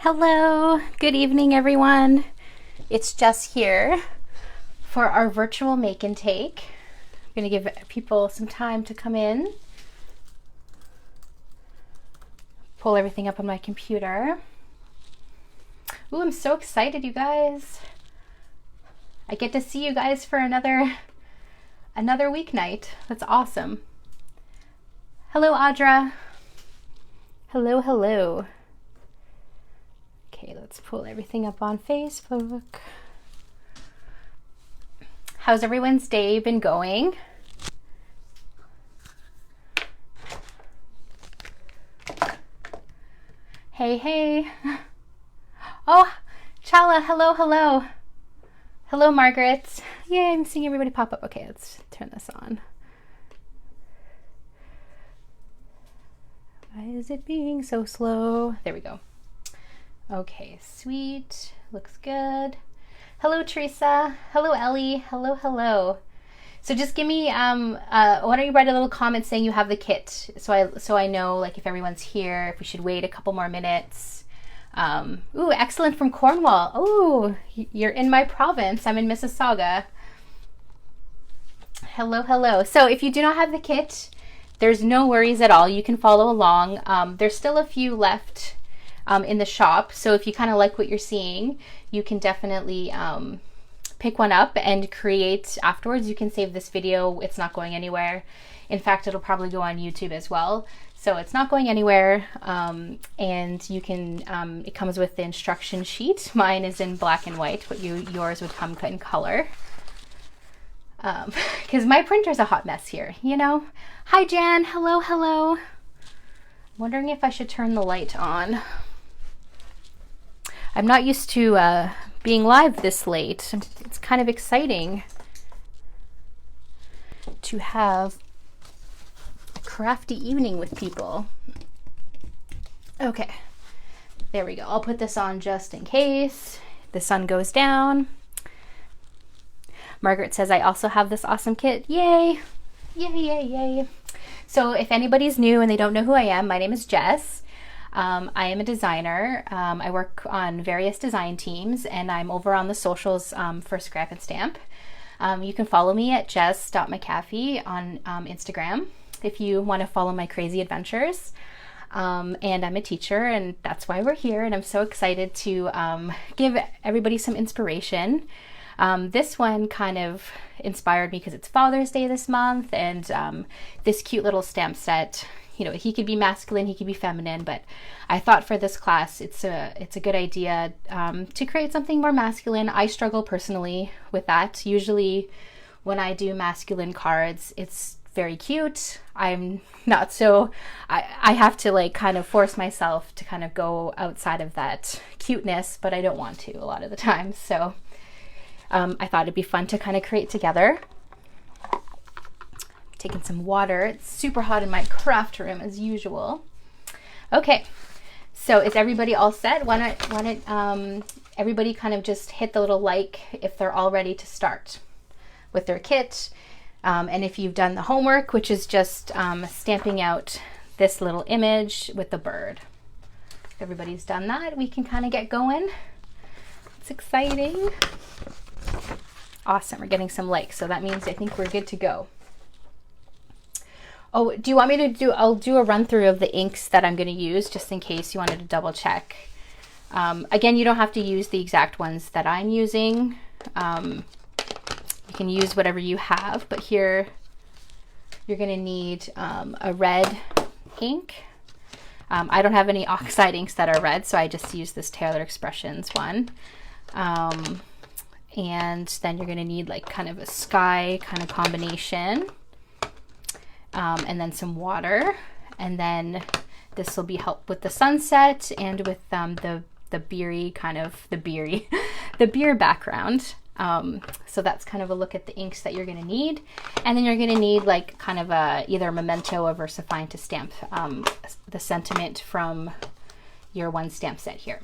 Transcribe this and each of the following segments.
Hello, good evening everyone. It's Jess here for our virtual make and take. I'm going to give people some time to come in. Pull everything up on my computer. Ooh, I'm so excited, you guys. I get to see you guys for another weeknight. That's awesome. Hello, Audra. Hello. Okay, let's pull everything up on Facebook. How's everyone's day been going? Hey. Oh, Chala, hello. Hello, Margaret. Yay, I'm seeing everybody pop up. Okay, let's turn this on. Why is it being so slow? There we go. Okay, sweet. Looks good. Hello, Teresa. Hello, Ellie. Hello. So just give me why don't you write a little comment saying you have the kit, so I know like if everyone's here, if we should wait a couple more minutes. Ooh, excellent from Cornwall. Ooh, you're in my province. I'm in Mississauga. Hello. So if you do not have the kit, there's no worries at all. You can follow along. There's still a few left in the shop, so if you kind of like what you're seeing, you can definitely pick one up and create afterwards. You can save this video. It's not going anywhere. In fact, it'll probably go on YouTube as well, so it's not going anywhere. And you can it comes with the instruction sheet. Mine is in black and white, but yours would come in color, because my printer's a hot mess here, you know. Hi Jan. Hello. Wondering if I should turn the light on. I'm not used to being live this late. It's kind of exciting to have a crafty evening with people. Okay, there we go. I'll put this on just in case the sun goes down. Margaret says, I also have this awesome kit. Yay. So if anybody's new and they don't know who I am, my name is Jess. I am a designer. I work on various design teams, and I'm over on the socials for Scrap and Stamp. You can follow me at jess.mcafee on Instagram if you want to follow my crazy adventures. And I'm a teacher, and that's why we're here, and I'm so excited to give everybody some inspiration. This one kind of inspired me because it's Father's Day this month, and this cute little stamp set, you know, he could be masculine, he could be feminine, but I thought for this class it's a good idea to create something more masculine. I struggle personally with that. Usually when I do masculine cards, it's very cute. I'm not so, I have to like kind of force myself to kind of go outside of that cuteness, but I don't want to a lot of the time. So I thought it'd be fun to kind of create together. Taking some water. It's super hot in my craft room as usual. Okay, so is everybody all set? Why don't everybody kind of just hit the little like if they're all ready to start with their kit, and if you've done the homework, which is just stamping out this little image with the bird. If everybody's done that, we can kind of get going. It's exciting. Awesome, we're getting some likes, so that means I think we're good to go. Oh, do you want me to I'll do a run through of the inks that I'm going to use just in case you wanted to double check. Again, you don't have to use the exact ones that I'm using. You can use whatever you have, but here you're going to need a red ink. I don't have any oxide inks that are red, so I just use this Taylor Expressions one. And then you're going to need like kind of a sky kind of combination. And then some water, and then this will be help with the sunset and with the beery kind of the beer background. So that's kind of a look at the inks that you're going to need, and then you're going to need like kind of either a memento or VersaFine to stamp the sentiment from your one stamp set here.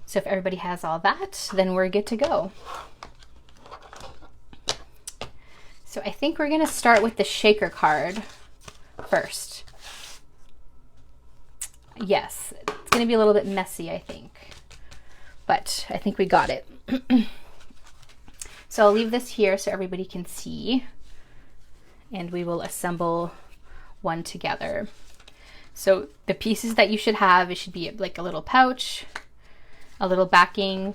So if everybody has all that, then we're good to go. So I think we're going to start with the shaker card first. Yes, going to be a little bit messy, I think. But I think we got it. So I'll leave this here so everybody can see. And we will assemble one together. So the pieces that you should have, it should be like a little pouch, a little backing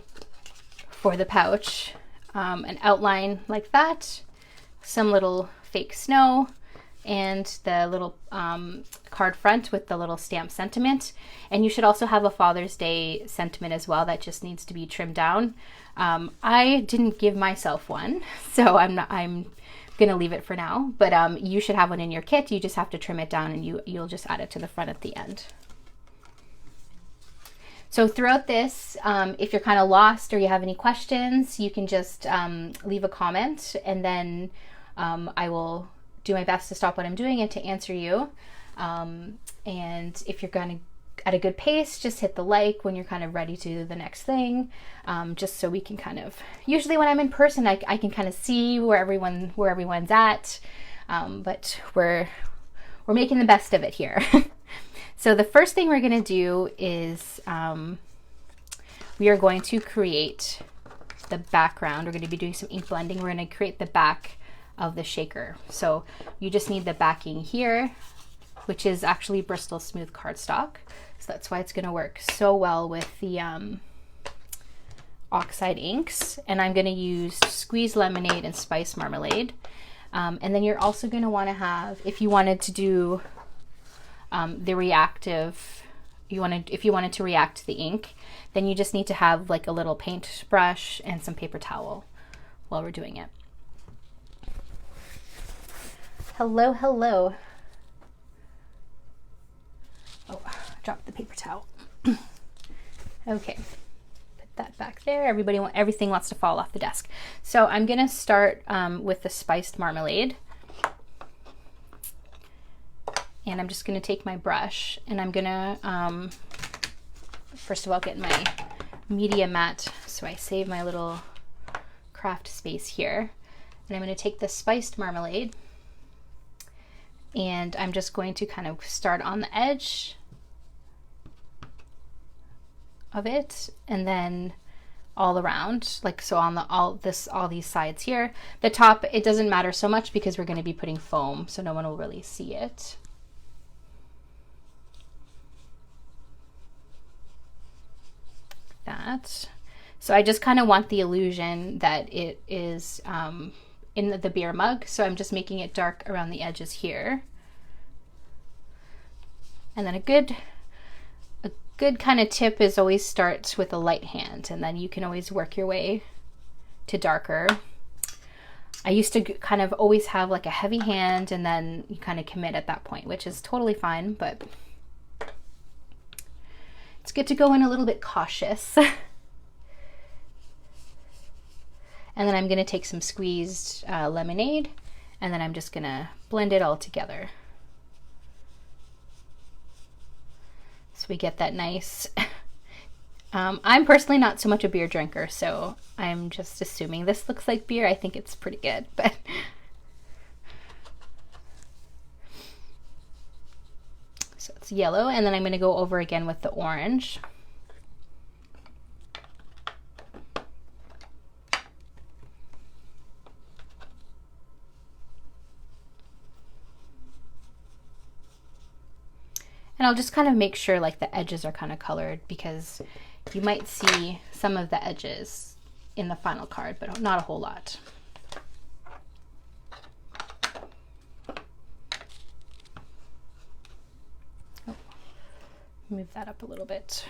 for the pouch, an outline like that, some little fake snow, and the little card front with the little stamp sentiment. And you should also have a Father's Day sentiment as well that just needs to be trimmed down. I didn't give myself one, so I'm gonna leave it for now, but you should have one in your kit. You just have to trim it down, and you'll just add it to the front at the end. So throughout this, if you're kind of lost or you have any questions, you can just leave a comment, and then I will do my best to stop what I'm doing and to answer you. And if you're going to at a good pace, just hit the like when you're kind of ready to do the next thing, just so we can kind of, usually when I'm in person, I can kind of see where everyone's at, but we're making the best of it here. So the first thing we're going to do is we are going to create the background. We're going to be doing some ink blending. We're going to create the back of the shaker. So you just need the backing here, which is actually Bristol Smooth cardstock. So that's why it's going to work so well with the oxide inks. And I'm going to use Squeeze Lemonade and Spice Marmalade. And then you're also going to want to have, if you wanted to do the reactive, if you wanted to react to the ink, then you just need to have like a little paintbrush and some paper towel while we're doing it. Hello, hello. Oh, dropped the paper towel. Okay, put that back there. Everything wants to fall off the desk. So I'm gonna start with the spiced marmalade. And I'm just gonna take my brush and I'm gonna, first of all, get my media mat so I save my little craft space here. And I'm gonna take the spiced marmalade and I'm just going to kind of start on the edge of it and then all around, like so on all these sides here. The top, it doesn't matter so much because we're going to be putting foam, so no one will really see it. That. So I just kind of want the illusion that it is in the beer mug, so I'm just making it dark around the edges here. And then a good kind of tip is always start with a light hand, and then you can always work your way to darker. I used to kind of always have like a heavy hand, and then you kind of commit at that point, which is totally fine, but it's good to go in a little bit cautious. And then I'm going to take some squeezed lemonade, and then I'm just going to blend it all together. So we get that nice, I'm personally not so much a beer drinker, so I'm just assuming this looks like beer. I think it's pretty good, but so it's yellow, and then I'm going to go over again with the orange. And I'll just kind of make sure like the edges are kind of colored, because you might see some of the edges in the final card, but not a whole lot. Oh, move that up a little bit.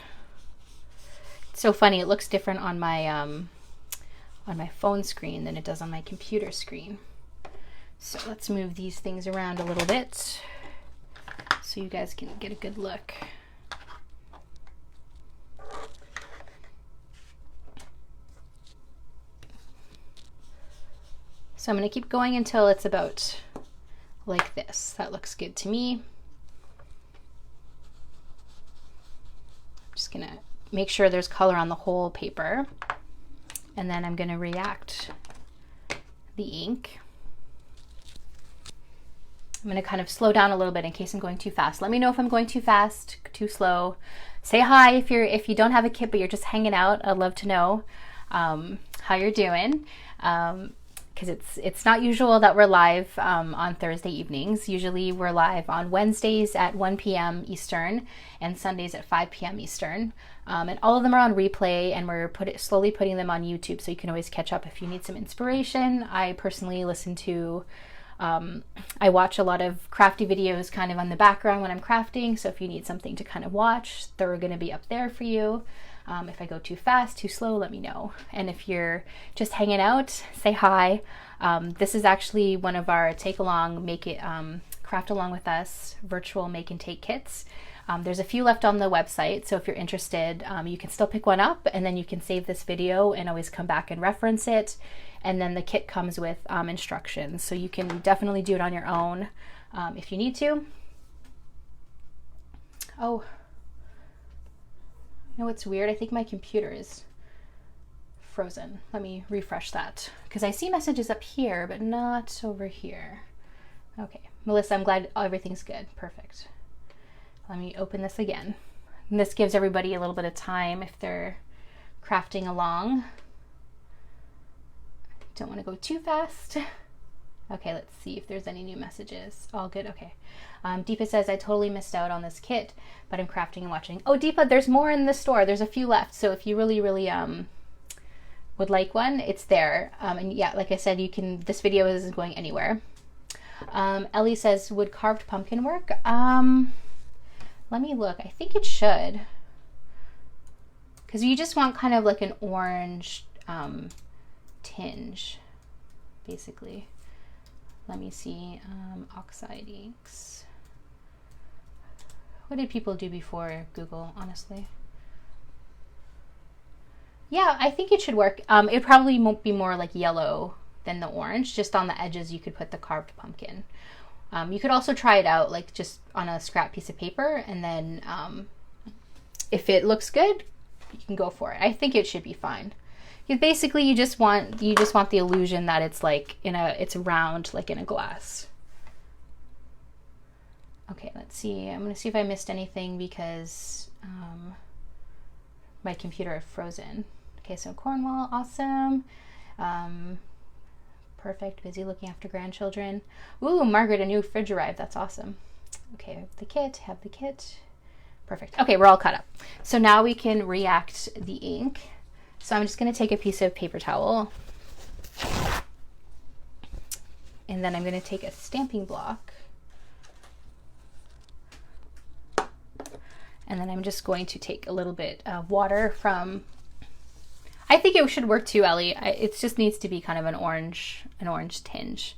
It's so funny, it looks different on my phone screen than it does on my computer screen. So let's move these things around a little bit so you guys can get a good look. So I'm going to keep going until it's about like this. That looks good to me. I'm just going to make sure there's color on the whole paper, and then I'm going to react the ink. I'm going to kind of slow down a little bit in case I'm going too fast. Let me know if I'm going too fast, too slow. Say hi if you don't have a kit but you're just hanging out. I'd love to know how you're doing. Because it's not usual that we're live on Thursday evenings. Usually we're live on Wednesdays at 1 p.m. Eastern and Sundays at 5 p.m. Eastern. And all of them are on replay, and we're slowly putting them on YouTube, so you can always catch up if you need some inspiration. I personally I watch a lot of crafty videos kind of on the background when I'm crafting, so if you need something to kind of watch, they're going to be up there for you. If I go too fast, too slow, let me know. And if you're just hanging out, say hi. This is actually one of our take along, craft along with us virtual make and take kits. There's a few left on the website, so if you're interested, you can still pick one up, and then you can save this video and always come back and reference it. And then the kit comes with instructions, so you can definitely do it on your own if you need to. Oh. You know what's weird? I think my computer is frozen. Let me refresh that, because I see messages up here, but not over here. Okay, Melissa, I'm glad everything's good. Perfect. Let me open this again. And this gives everybody a little bit of time if they're crafting along. Don't want to go too fast. Okay, let's see if there's any new messages. All good, okay. Deepa says, I totally missed out on this kit, but I'm crafting and watching. Oh, Deepa, there's more in the store. There's a few left, so if you really, really would like one, it's there. And yeah, like I said, this video isn't going anywhere. Ellie says, would carved pumpkin work? Let me look. I think it should. Because you just want kind of like an orange tinge, basically. Let me see. Oxide inks. What did people do before Google, honestly? Yeah, I think it should work. It probably won't be more like yellow than the orange. Just on the edges, you could put the carved pumpkin. You could also try it out, like just on a scrap piece of paper, and then if it looks good, you can go for it. I think it should be fine. Basically, you just want the illusion that it's like it's round, like in a glass. Okay, let's see. I'm gonna see if I missed anything because my computer is frozen. Okay, so Cornwall, awesome. Perfect. Busy looking after grandchildren. Ooh, Margaret, a new fridge arrived. That's awesome. Okay, have the kit. Perfect. Okay, we're all caught up. So now we can react the ink. So I'm just going to take a piece of paper towel, and then I'm going to take a stamping block, and then I'm just going to take a little bit of water from, I think it should work too, Ellie. It just needs to be kind of an orange tinge.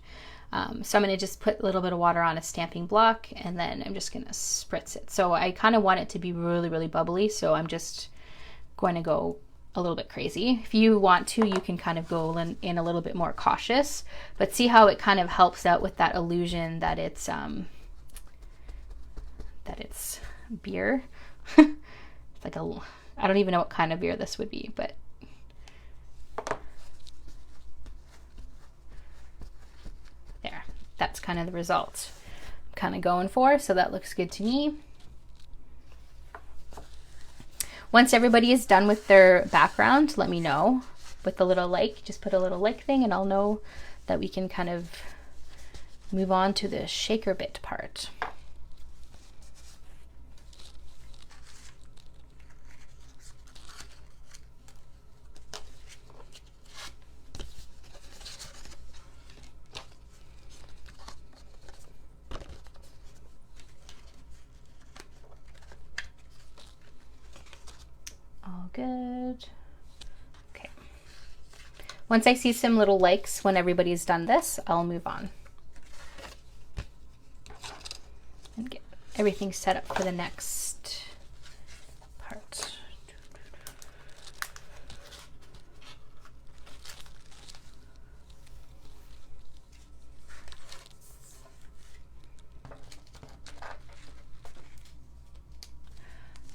So I'm going to just put a little bit of water on a stamping block, and then I'm just going to spritz it. So I kind of want it to be really, really bubbly, so I'm just going to go a little bit crazy. If you want to, you can kind of go in a little bit more cautious, but see how it kind of helps out with that illusion that it's beer. It's like I don't even know what kind of beer this would be, but there, that's kind of the result I'm kind of going for, so that looks good to me. Once everybody is done with their background, let me know with the little like. Just put a little like thing, and I'll know that we can kind of move on to the shaker bit part. Good. Okay. Once I see some little likes when everybody's done this, I'll move on and get everything set up for the next part.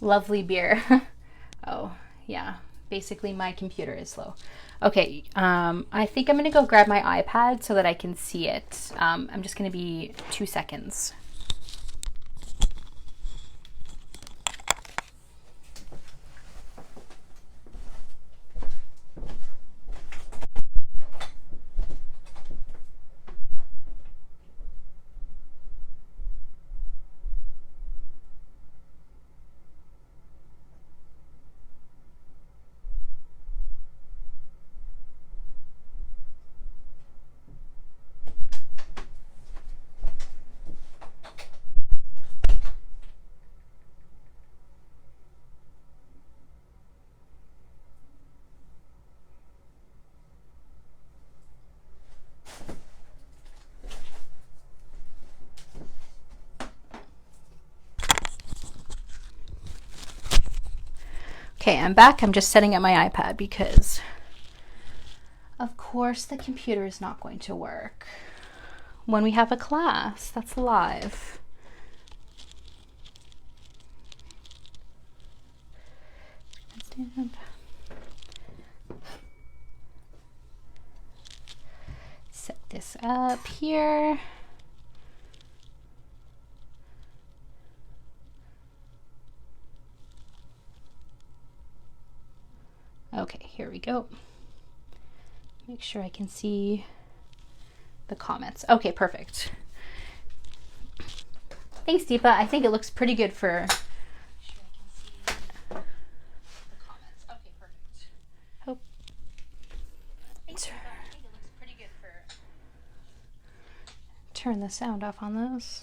Lovely beer. Oh, yeah, Basically, my computer is slow. Okay, I think I'm going to go grab my iPad so that I can see it. I'm just going to be 2 seconds. Okay, I'm back. I'm just setting up my iPad because, of course, the computer is not going to work when we have a class that's live. Set this up here. Okay, here we go. Make sure I can see the comments. Okay, perfect. Thanks, Deepa. I think it looks pretty good for... Oh. Turn the sound off on those.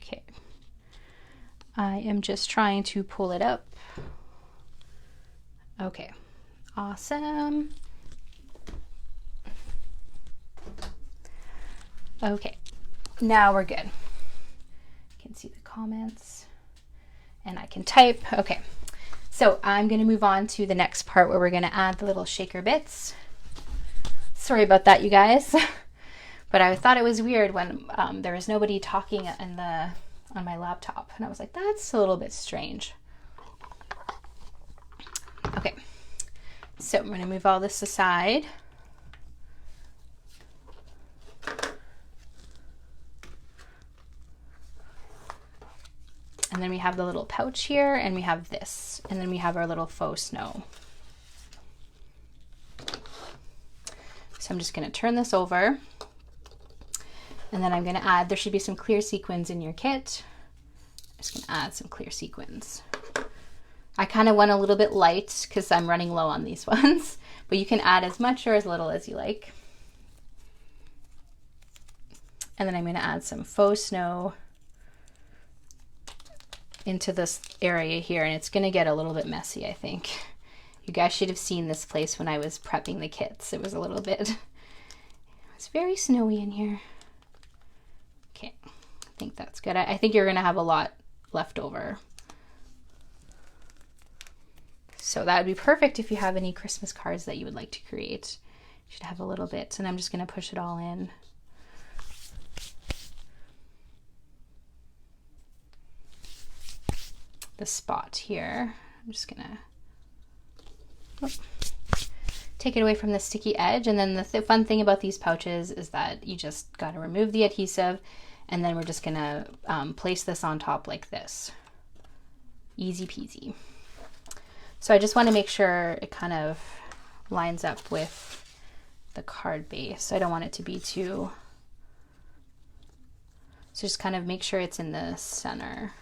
Okay. I am just trying to pull it up. Okay. Awesome. Okay. Now we're good. You can see the comments and I can type. Okay. So I'm going to move on to the next part where we're going to add the little shaker bits. Sorry about that, you guys. But I thought it was weird when there was nobody talking on my laptop. And I was like, that's a little bit strange. Okay. So I'm going to move all this aside. And then we have the little pouch here, and we have this. And then we have our little faux snow. So I'm just going to turn this over. And then I'm going to add, there should be some clear sequins in your kit. I'm just going to add some clear sequins. I kind of went a little bit light because I'm running low on these ones. But you can add as much or as little as you like. And then I'm going to add some faux snow into this area here, and it's going to get a little bit messy, I think. You guys should have seen this place when I was prepping the kits. It was a little bit, it's very snowy in here. Okay, I think that's good. I think you're going to have a lot left over. So that would be perfect if you have any Christmas cards that you would like to create. You should have a little bit, and I'm just going to push it all in. The spot here. I'm just gonna take it away from the sticky edge. And then the fun thing about these pouches is that you just got to remove the adhesive, and then we're just gonna place this on top like this. Easy peasy. So I just want to make sure it kind of lines up with the card base. I don't want it to be too, so just kind of make sure it's in the center.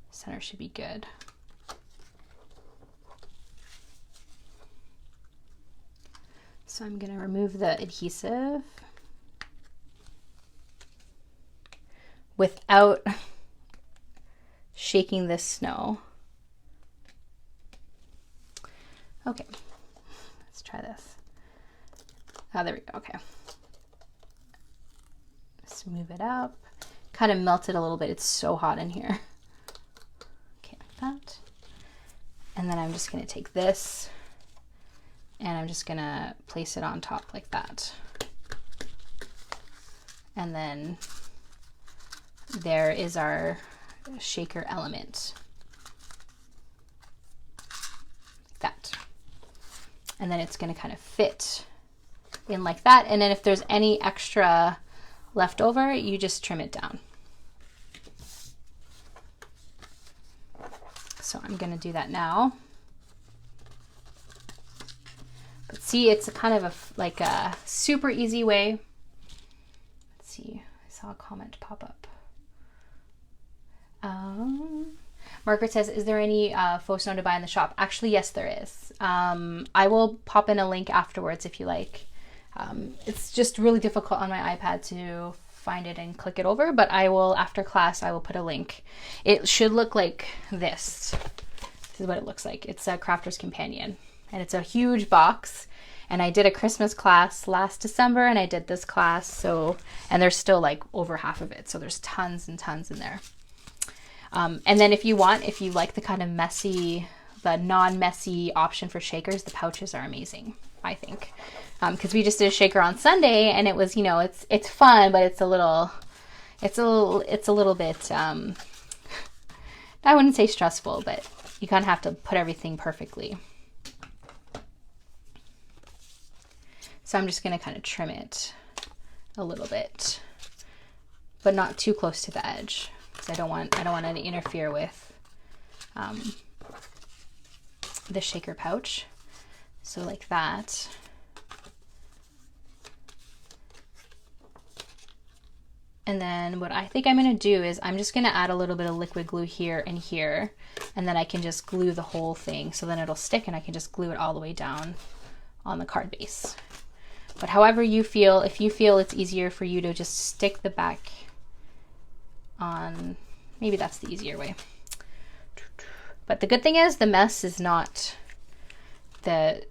Center should be good. So I'm going to remove the adhesive without shaking this snow. Okay, let's try this. Oh, there we go. Okay. Just move it up. Kind of melt it a little bit. It's so hot in here. That. And then I'm just going to take this And I'm just gonna place it on top like that. And then there is our shaker element. Like that. And then it's gonna kind of fit in like that. And then if there's any extra left over, you just trim it down. So I'm gonna do that now. But see, it's a kind of like a super easy way. Let's see, I saw a comment pop up. Margaret says, is there any faux snow to buy in the shop? Actually, yes, there is. I will pop in a link afterwards if you like. It's just really difficult on my iPad to find it and click it over, but I will, after class, I will put a link. It should look like this. This is what it looks like. It's a Crafter's Companion, and it's a huge box. And I did a Christmas class last December, and I did this class, so, and there's still like over half of it, so there's tons and tons in there. And then if you like the kind of messy, the non-messy option for shakers, the pouches are amazing, I think. Because we just did a shaker on Sunday, and it was, you know, it's fun, but it's a little bit, I wouldn't say stressful, but you kind of have to put everything perfectly. So I'm just going to kind of trim it a little bit, but not too close to the edge, because I don't want it to interfere with the shaker pouch. So like that. And then what I think I'm going to do is I'm just going to add a little bit of liquid glue here and here, and then I can just glue the whole thing, so then it'll stick and I can just glue it all the way down on the card base. But however you feel, if you feel it's easier for you to just stick the back on, maybe that's the easier way. But the good thing is the mess is not, the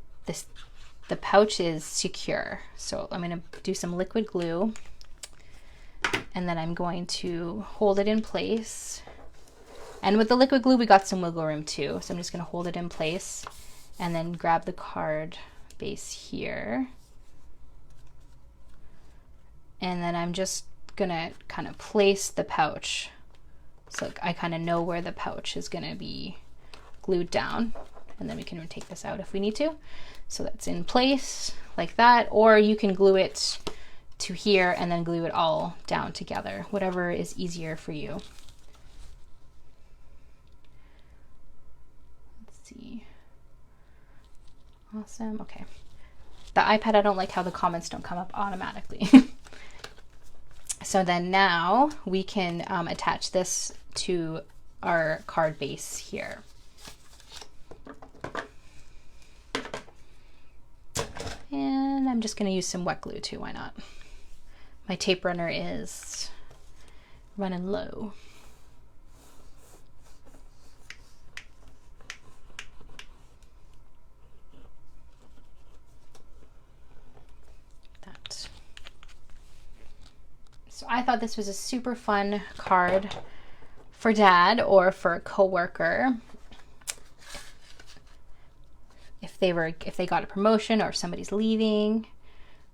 pouch is secure. So I'm going to do some liquid glue, and then I'm going to hold it in place. And with the liquid glue, we got some wiggle room too. So I'm just going to hold it in place and then grab the card base here. And then I'm just gonna kind of place the pouch, so I kind of know where the pouch is gonna be glued down, and then we can take this out if we need to. So that's in place like that, or you can glue it to here and then glue it all down together, whatever is easier for you. Let's see. Awesome. Okay. The iPad, I don't like how the comments don't come up automatically. So then now we can attach this to our card base here. And I'm just going to use some wet glue too, why not? My tape runner is running low. So I thought this was a super fun card for Dad or for a coworker. If they got a promotion, or if somebody's leaving,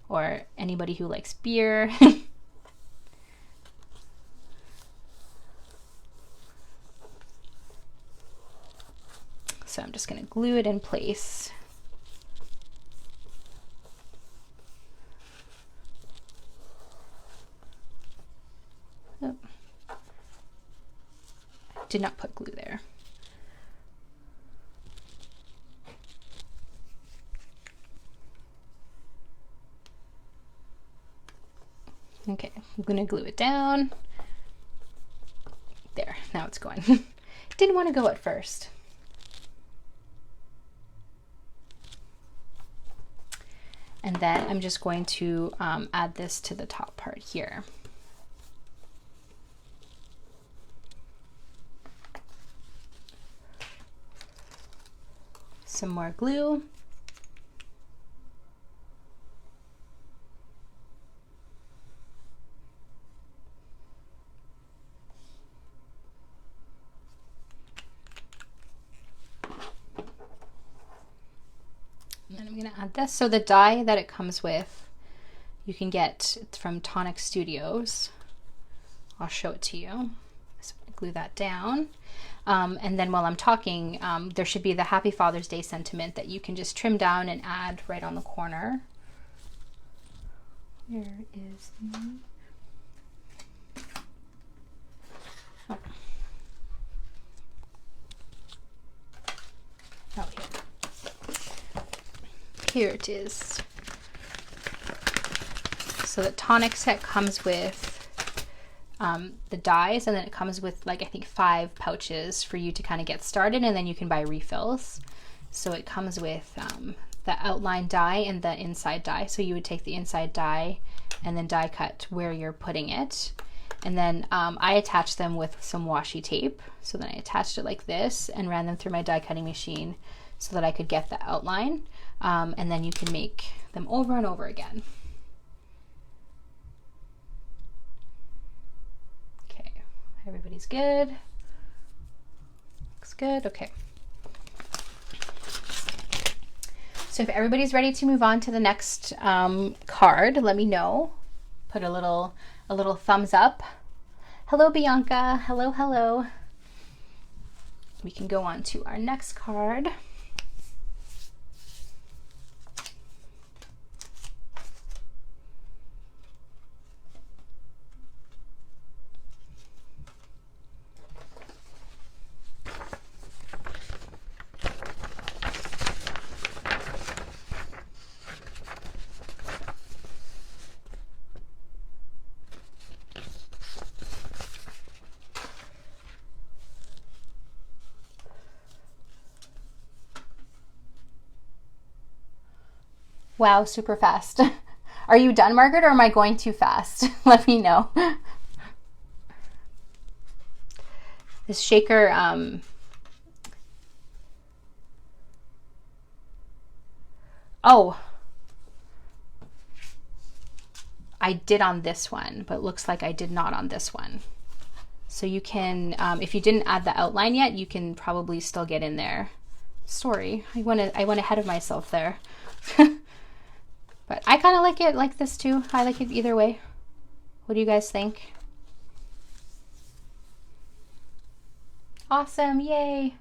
or anybody who likes beer. So I'm just going to glue it in place. Oh. Did not put glue there. Okay, I'm gonna glue it down. There, now it's going. Didn't want to go at first. And then I'm just going to add this to the top part here. Some more glue. And I'm gonna add this. So the die that it comes with, you can get from Tonic Studios. I'll show it to you. So I'm gonna glue that down. And then while I'm talking, there should be the Happy Father's Day sentiment that you can just trim down and add right on the corner. Where is the... Oh. Oh, here it is. So the tonic set comes with the dies, and then it comes with like I think 5 pouches for you to kind of get started, and then you can buy refills. So it comes with the outline die and the inside die. So you would take the inside die and then die cut where you're putting it. And then I attached them with some washi tape. So then I attached it like this and ran them through my die cutting machine so that I could get the outline. And then you can make them over and over again. Okay, everybody's good. Looks good, okay. So if everybody's ready to move on to the next card, let me know. Put a little thumbs up. Hello, Bianca. Hello, hello. We can go on to our next card. Wow, super fast. Are you done, Margaret, or am I going too fast? Let me know. This shaker, oh, I did on this one, but it looks like I did not on this one. So you can, if you didn't add the outline yet, you can probably still get in there. Sorry, I went ahead of myself there. But I kind of like it like this too. I like it either way. What do you guys think? Awesome, yay.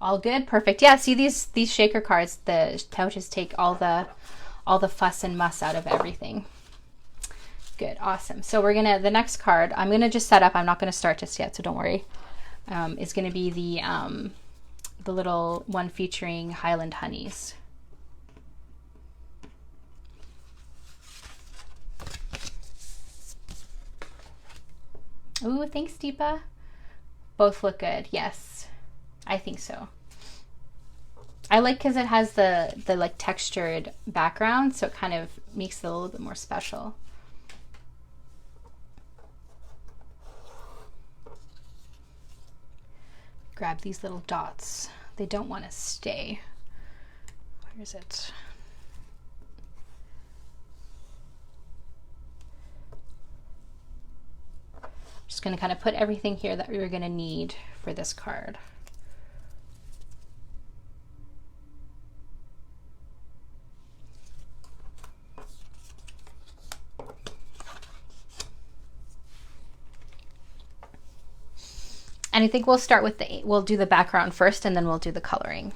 All good, perfect. Yeah, see these shaker cards, the pouches take all the fuss and muss out of everything. Good, awesome. So we're gonna, the next card, I'm gonna just set up, I'm not gonna start just yet, so don't worry. Is gonna be the little one featuring Highland Honeys. Ooh, thanks, Deepa. Both look good. Yes, I think so. I like because it has the like textured background, so it kind of makes it a little bit more special. Grab these little dots. They don't want to stay. Where is it? Just going to kind of put everything here that we're going to need for this card. And I think we'll start with we'll do the background first and then we'll do the coloring.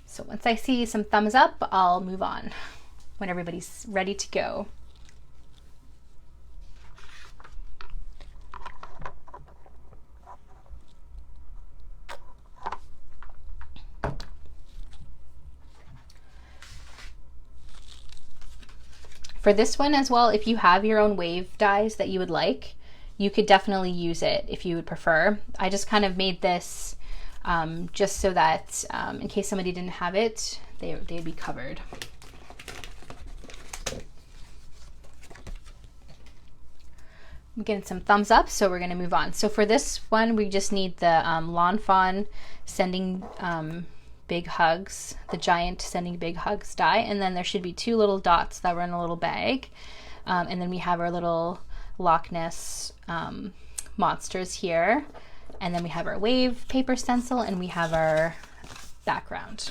So once I see some thumbs up, I'll move on when everybody's ready to go. For this one as well, if you have your own wave dies that you would like, you could definitely use it if you would prefer. I just kind of made this just so that in case somebody didn't have it, they'd be covered. I'm getting some thumbs up, so we're going to move on. So for this one, we just need the Lawn Fawn Sending Big Hugs, the giant Sending Big Hugs die, and then there should be 2 little dots that were in a little bag, and then we have our little Loch Ness monsters here. And then we have our wave paper stencil and we have our background.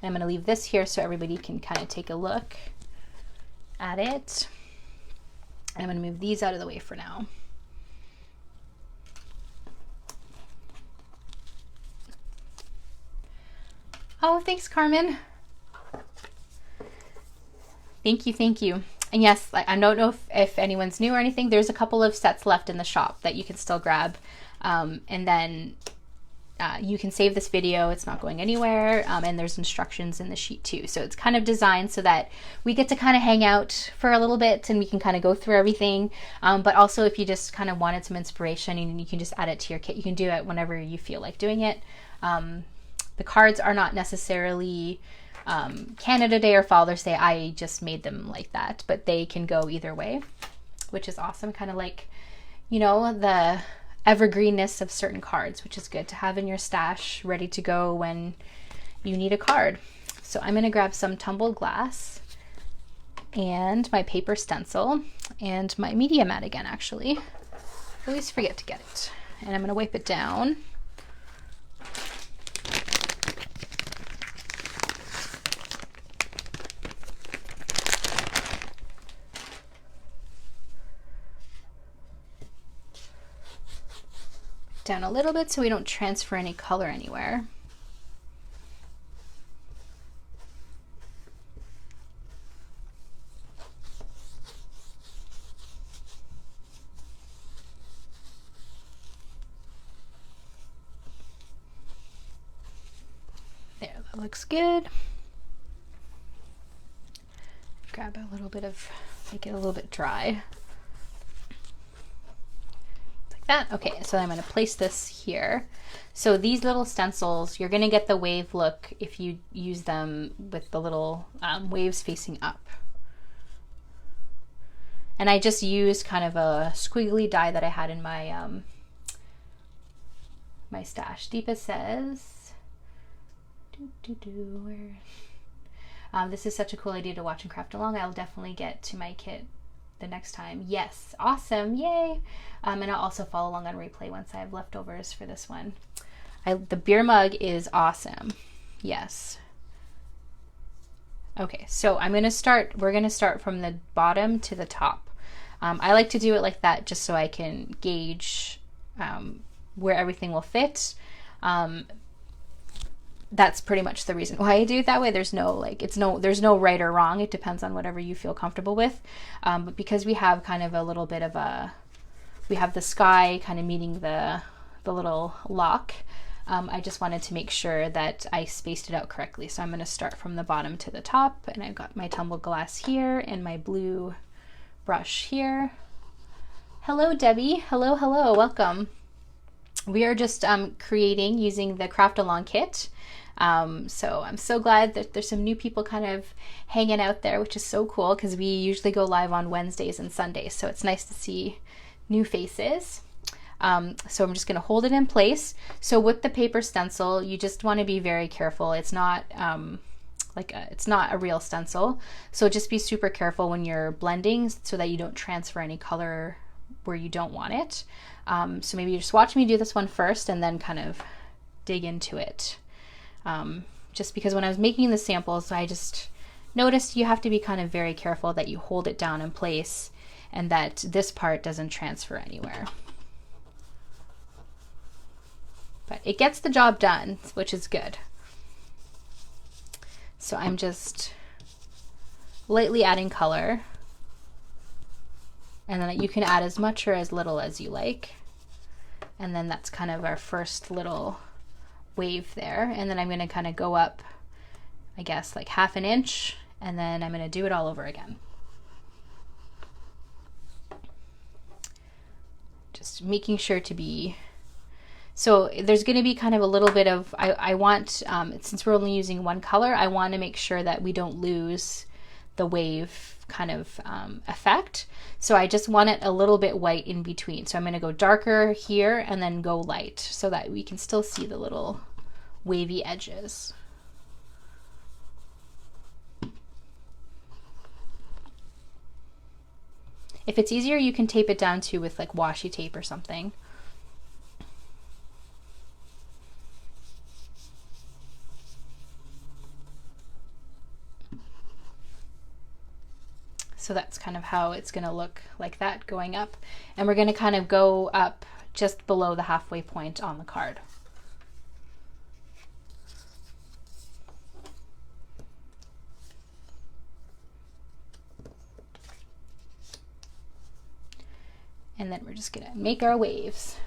And I'm going to leave this here so everybody can kind of take a look at it. And I'm going to move these out of the way for now. Oh, thanks, Carmen. Thank you, thank you. And yes, I don't know if anyone's new or anything. There's a couple of sets left in the shop that you can still grab. And then you can save this video. It's not going anywhere. And there's instructions in the sheet too. So it's kind of designed so that we get to kind of hang out for a little bit and we can kind of go through everything. But also if you just kind of wanted some inspiration and you can just add it to your kit, you can do it whenever you feel like doing it. The cards are not necessarily Canada Day or Father's Day. I just made them like that, but they can go either way, which is awesome. Kind of like, you know, the evergreenness of certain cards, which is good to have in your stash ready to go when you need a card. So I'm going to grab some tumbled glass and my paper stencil and my media mat again, actually. I always forget to get it. And I'm going to wipe it down. Down a little bit so we don't transfer any color anywhere. There, that looks good. Grab a little bit of, make it a little bit dry. That. Okay, so I'm going to place this here. So these little stencils, you're going to get the wave look if you use them with the little waves facing up. And I just used kind of a squiggly die that I had in my my stash. Deepa says, this is such a cool idea to watch and craft along. I'll definitely get to my kit the next time. Yes, awesome, yay. And I'll also follow along on replay once I have leftovers for this one. The beer mug is awesome. Yes. Okay, so we're going to start from the bottom to the top. I like to do it like that just so I can gauge where everything will fit. That's pretty much the reason why I do it that way. There's no there's no right or wrong. It depends on whatever you feel comfortable with. But because we have kind of a little bit of we have the sky kind of meeting the little lock, I just wanted to make sure that I spaced it out correctly. So I'm going to start from the bottom to the top, and I've got my tumbled glass here and my blue brush here. Hello, Debbie. Hello, hello, welcome. We are just creating using the Craft Along kit. So I'm so glad that there's some new people kind of hanging out there, which is so cool because we usually go live on Wednesdays and Sundays. So it's nice to see new faces. So I'm just going to hold it in place. So with the paper stencil, you just want to be very careful. It's not it's not a real stencil. So just be super careful when you're blending so that you don't transfer any color where you don't want it. So maybe you just watch me do this one first and then kind of dig into it. Just because when I was making the samples, I just noticed you have to be kind of very careful that you hold it down in place and that this part doesn't transfer anywhere. But it gets the job done, which is good. So I'm just lightly adding color, and then you can add as much or as little as you like. And then that's kind of our first little wave there. And then I'm going to kind of go up, I guess, like ½ an inch, and then I'm going to do it all over again. Just making sure to be, so there's going to be kind of a little bit of, I want, since we're only using one color, I want to make sure that we don't lose the wave kind of effect. So I just want it a little bit white in between. So I'm going to go darker here and then go light so that we can still see the little wavy edges. If it's easier, you can tape it down too with like washi tape or something. So that's kind of how it's going to look, like that, going up. And we're going to kind of go up just below the halfway point on the card. And then we're just going to make our waves.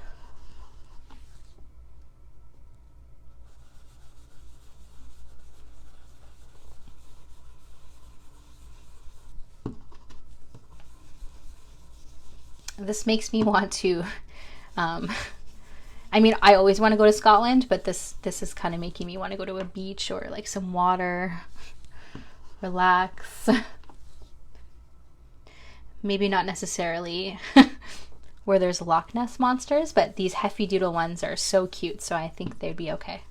This makes me want to, I mean, I always want to go to Scotland, but this is kind of making me want to go to a beach or like some water, relax. Maybe not necessarily where there's Loch Ness monsters, but these Heffy Doodle ones are so cute, so I think they'd be okay.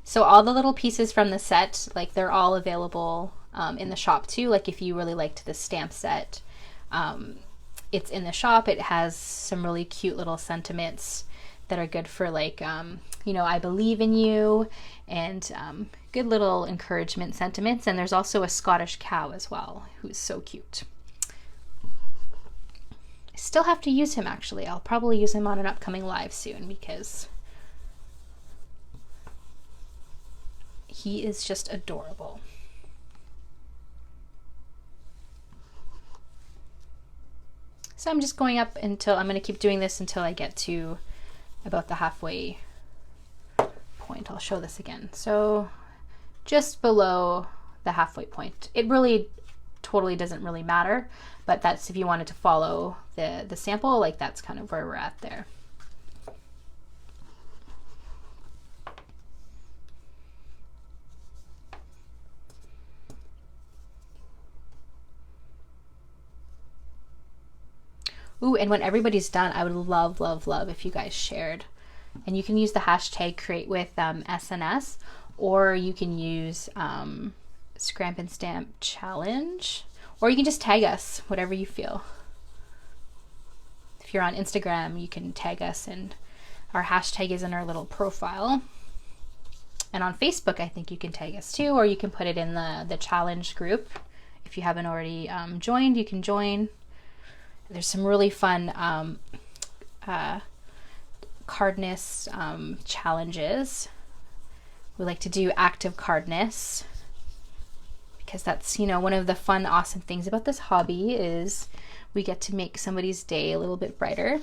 So all the little pieces from the set, like they're all available in the shop too. Like if you really liked the stamp set, it's in the shop. It has some really cute little sentiments that are good for like, you know, I believe in you, and good little encouragement sentiments. And there's also a Scottish cow as well, who's so cute. I still have to use him actually. I'll probably use him on an upcoming live soon because he is just adorable. So I'm just going up until, I'm going to keep doing this until I get to about the halfway point. I'll show this again. So just below the halfway point. It really totally doesn't really matter, but that's if you wanted to follow the sample, like that's kind of where we're at there. Ooh, and when everybody's done, I would love, love, love if you guys shared. And you can use the hashtag createwith SNS, or you can use Scramp and Stamp Challenge, or you can just tag us, whatever you feel. If you're on Instagram, you can tag us, and our hashtag is in our little profile. And on Facebook, I think you can tag us too, or you can put it in the challenge group. If you haven't already joined, you can join. There's some really fun cardness challenges. We like to do active cardness because that's, you know, one of the fun, awesome things about this hobby is we get to make somebody's day a little bit brighter.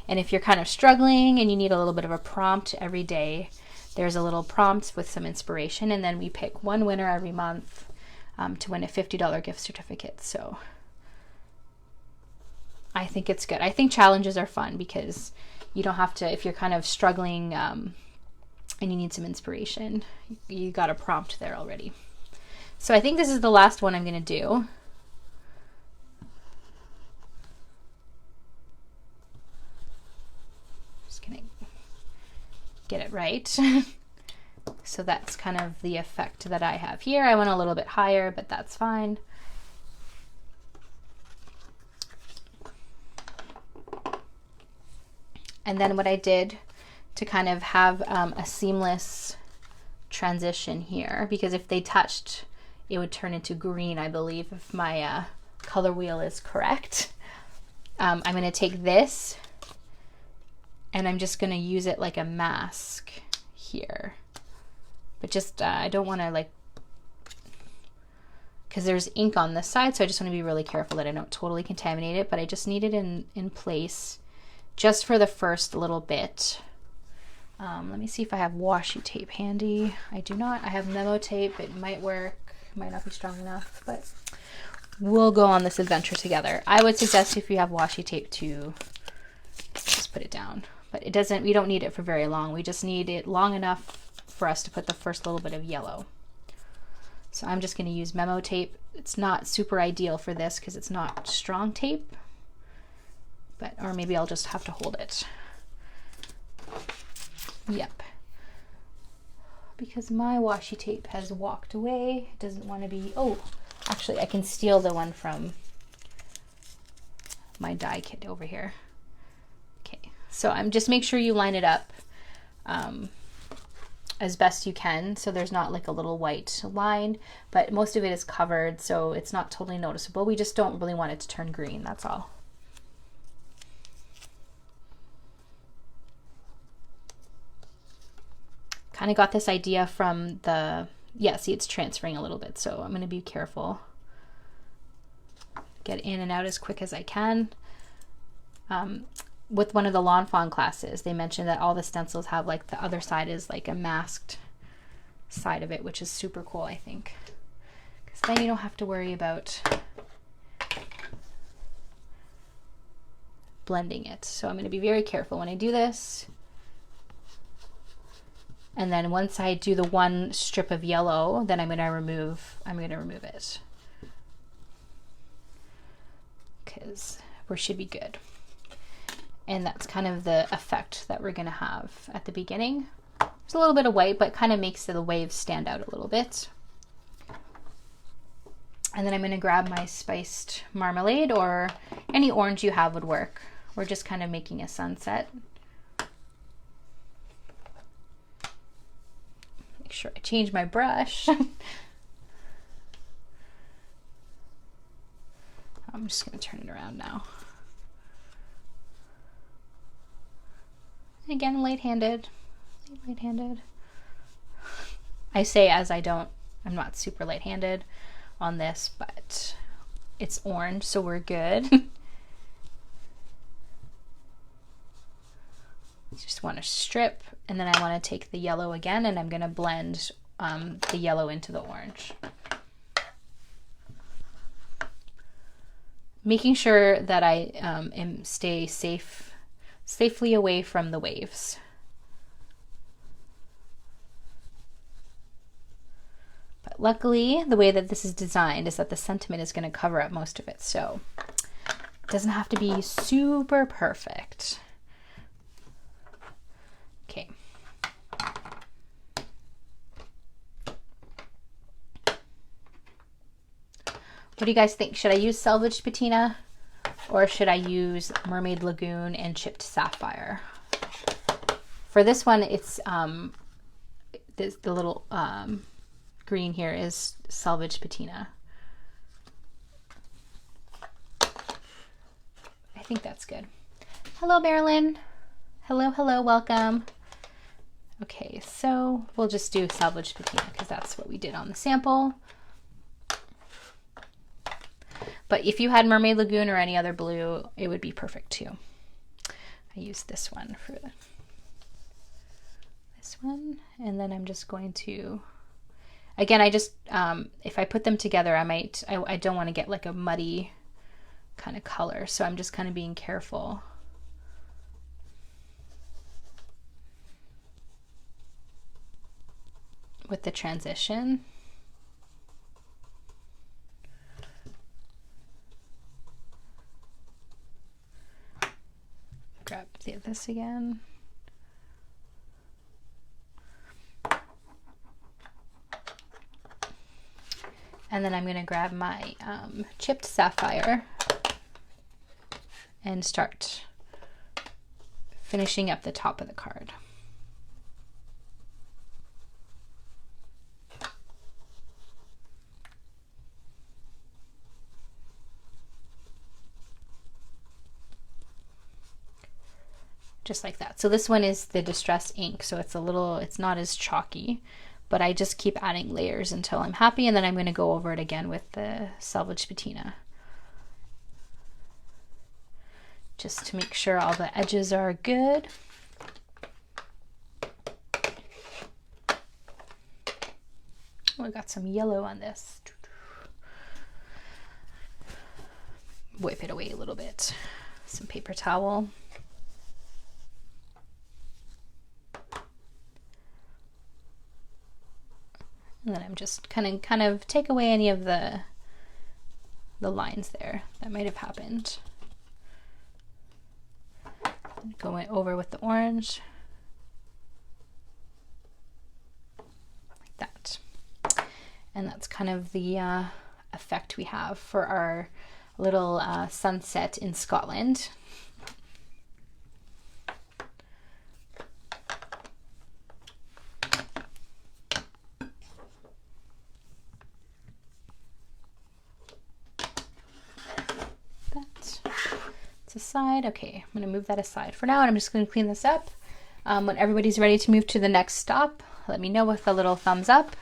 And if you're kind of struggling and you need a little bit of a prompt every day, there's a little prompt with some inspiration, and then we pick one winner every month to win a $50 gift certificate. So I think it's good. I think challenges are fun because you don't have to, if you're kind of struggling and you need some inspiration, you got a prompt there already. So I think this is the last one I'm going to do. Just going to get it right. So that's kind of the effect that I have here. I went a little bit higher, but that's fine. And then what I did to kind of have a seamless transition here, because if they touched, it would turn into green, I believe, if my color wheel is correct. I'm going to take this and I'm just going to use it like a mask here. But just, I don't want to like, because there's ink on this side, so I just want to be really careful that I don't totally contaminate it, but I just need it in place just for the first little bit. Let me see if I have washi tape handy. I do not. I have memo tape. It might work, might not be strong enough, but we'll go on this adventure together. I would suggest if you have washi tape to just put it down, but it doesn't, we don't need it for very long. We just need it long enough for us to put the first little bit of yellow. So I'm just going to use memo tape. It's not super ideal for this because it's not strong tape, but, or maybe I'll just have to hold it. Yep. Because my washi tape has walked away. It doesn't want to be, oh, actually I can steal the one from my die kit over here. Okay, so I'm just make sure you line it up as best you can so there's not like a little white line, but most of it is covered so it's not totally noticeable. We just don't really want it to turn green, that's all. Kind of got this idea from the, yeah, see it's transferring a little bit, so I'm going to be careful. Get in and out as quick as I can. With one of the Lawn Fawn classes, they mentioned that all the stencils have like the other side is like a masked side of it, which is super cool, I think. Because then you don't have to worry about blending it. So I'm going to be very careful when I do this. And then once I do the one strip of yellow, then I'm going to remove it. Because we should be good. And that's kind of the effect that we're going to have at the beginning. There's a little bit of white, but kind of makes the waves stand out a little bit. And then I'm going to grab my spiced marmalade, or any orange you have would work. We're just kind of making a sunset. Make sure I change my brush. I'm just going to turn it around now. Again, light-handed. I say as I'm not super light-handed on this, but it's orange, so we're good. Just want to strip, and then I want to take the yellow again, and I'm going to blend the yellow into the orange. Making sure that I stay safely away from the waves. But luckily, the way that this is designed is that the sentiment is going to cover up most of it, so it doesn't have to be super perfect. Okay. What do you guys think? Should I use salvaged patina, or should I use Mermaid Lagoon and chipped sapphire? For this one, it's the little green here is salvaged patina. I think that's good. Hello, Marilyn. Hello, welcome. Okay, so we'll just do salvaged patina because that's what we did on the sample. But if you had Mermaid Lagoon or any other blue, it would be perfect too. I used this one for this one, and then I'm just going to, again, I just, if I put them together, I don't want to get like a muddy kind of color, so I'm just kind of being careful. With the transition. Grab this again. And then I'm going to grab my chipped sapphire and start finishing up the top of the card. Just like that. So this one is the distressed ink, so it's not as chalky, but I just keep adding layers until I'm happy, and then I'm going to go over it again with the salvaged patina. Just to make sure all the edges are good. Oh, I got some yellow on this. Wipe it away a little bit. Some paper towel. And then I'm just kind of take away any of the lines there that might have happened. Going over with the orange. Like that. And that's kind of the effect we have for our little sunset in Scotland. aside. Okay, I'm gonna move that aside for now, and I'm just gonna clean this up. When everybody's ready to move to the next stop, let me know with a little thumbs up,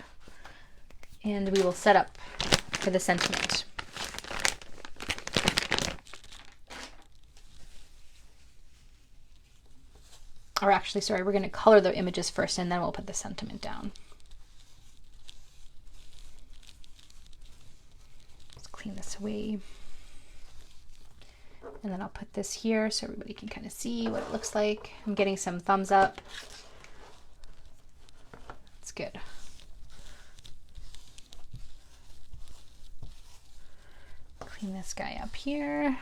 and we will set up for the sentiment. Or actually, sorry, we're gonna color the images first, and then we'll put the sentiment down. Let's clean this away. And then I'll put this here so everybody can kind of see what it looks like. I'm getting some thumbs up. That's good. Clean this guy up here.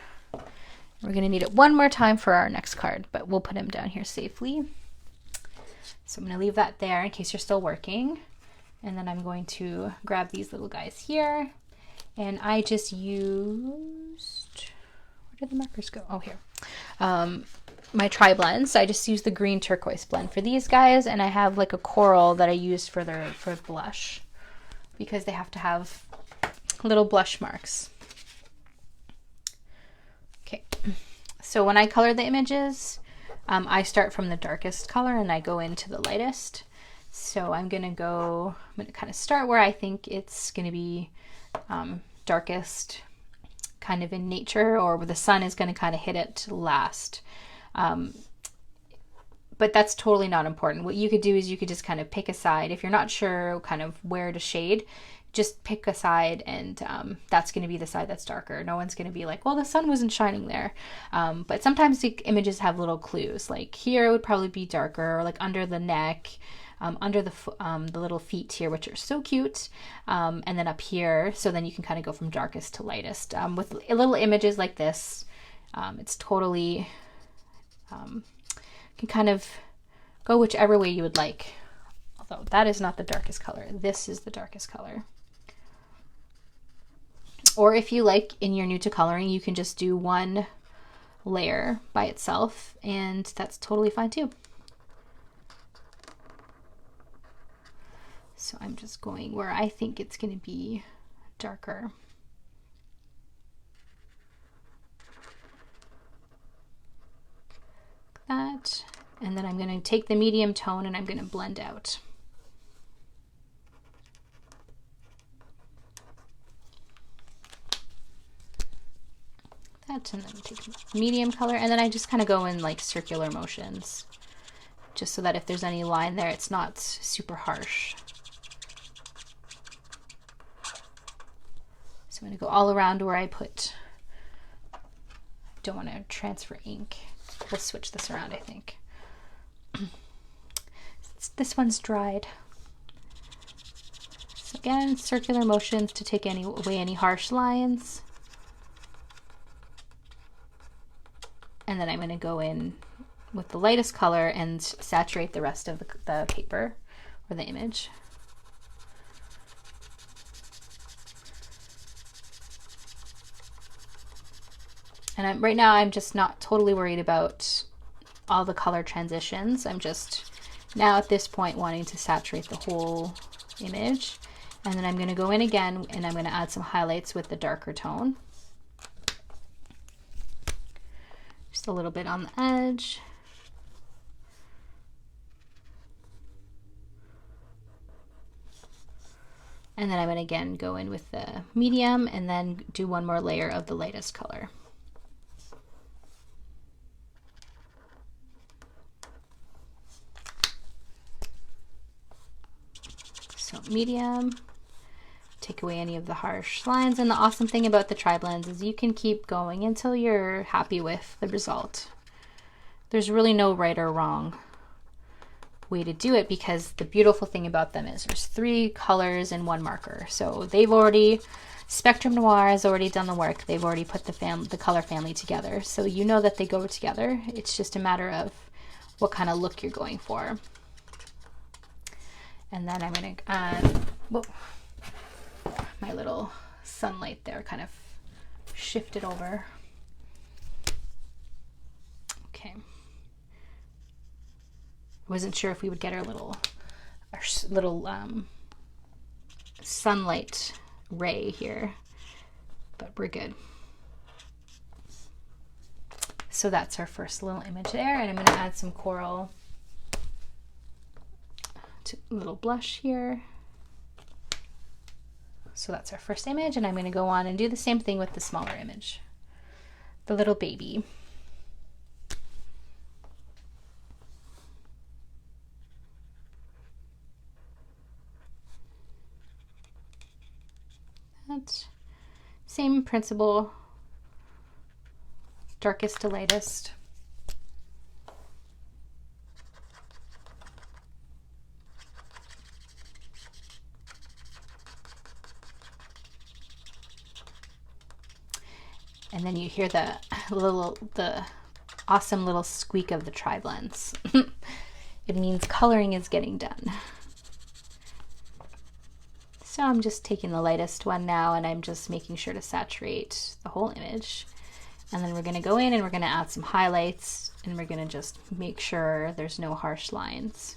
We're going to need it one more time for our next card, but we'll put him down here safely. So I'm going to leave that there in case you're still working. And then I'm going to grab these little guys here. And I just used... Where did the markers go? Oh, here. My tri-blends. I just used the green turquoise blend for these guys, and I have like a coral that I used for blush because they have to have little blush marks. Okay, so when I color the images, I start from the darkest color and I go into the lightest. So I'm gonna kind of start where I think it's gonna be darkest, kind of in nature, or where the sun is going to kind of hit it last. But that's totally not important. What you could do is you could just kind of pick a side. If you're not sure kind of where to shade, just pick a side, and that's going to be the side that's darker. No one's going to be like, well, the sun wasn't shining there. But sometimes the images have little clues. Like here it would probably be darker, or like under the neck, under the little feet here, which are so cute, and then up here, so then you can kind of go from darkest to lightest. With little images like this, it's totally, can kind of go whichever way you would like. Although that is not the darkest color. This is the darkest color. Or if you like, and you're new to coloring, you can just do one layer by itself, and that's totally fine too. So I'm just going where I think it's going to be darker. Like that. And then I'm going to take the medium tone and I'm going to blend out. That, and then take medium color, and then I just kind of go in like circular motions, just so that if there's any line there, it's not super harsh. So I'm going to go all around where I put, I don't want to transfer ink. We'll switch this around, I think. This one's dried. So again, circular motions to take away any harsh lines. And then I'm going to go in with the lightest color and saturate the rest of the paper or the image. And right now I'm just not totally worried about all the color transitions. I'm just now at this point wanting to saturate the whole image. And then I'm going to go in again and I'm going to add some highlights with the darker tone. Just a little bit on the edge. And then I'm going to again go in with the medium and then do one more layer of the lightest color. So medium, take away any of the harsh lines. And the awesome thing about the tri-blends is you can keep going until you're happy with the result. There's really no right or wrong way to do it, because the beautiful thing about them is there's 3 colors in one marker. So they've already, Spectrum Noir has already done the work. They've already put the color family together. So you know that they go together. It's just a matter of what kind of look you're going for. And then I'm going to add, whoa, my little sunlight there kind of shifted over. Okay. I wasn't sure if we would get our little sunlight ray here, but we're good. So that's our first little image there, and I'm going to add some coral to a little blush here. So that's our first image, and I'm going to go on and do the same thing with the smaller image, the little baby. That same principle, darkest to lightest. And then you hear the awesome little squeak of the tri-blends. It means coloring is getting done. So I'm just taking the lightest one now, and I'm just making sure to saturate the whole image. And then we're going to go in and we're going to add some highlights, and we're going to just make sure there's no harsh lines.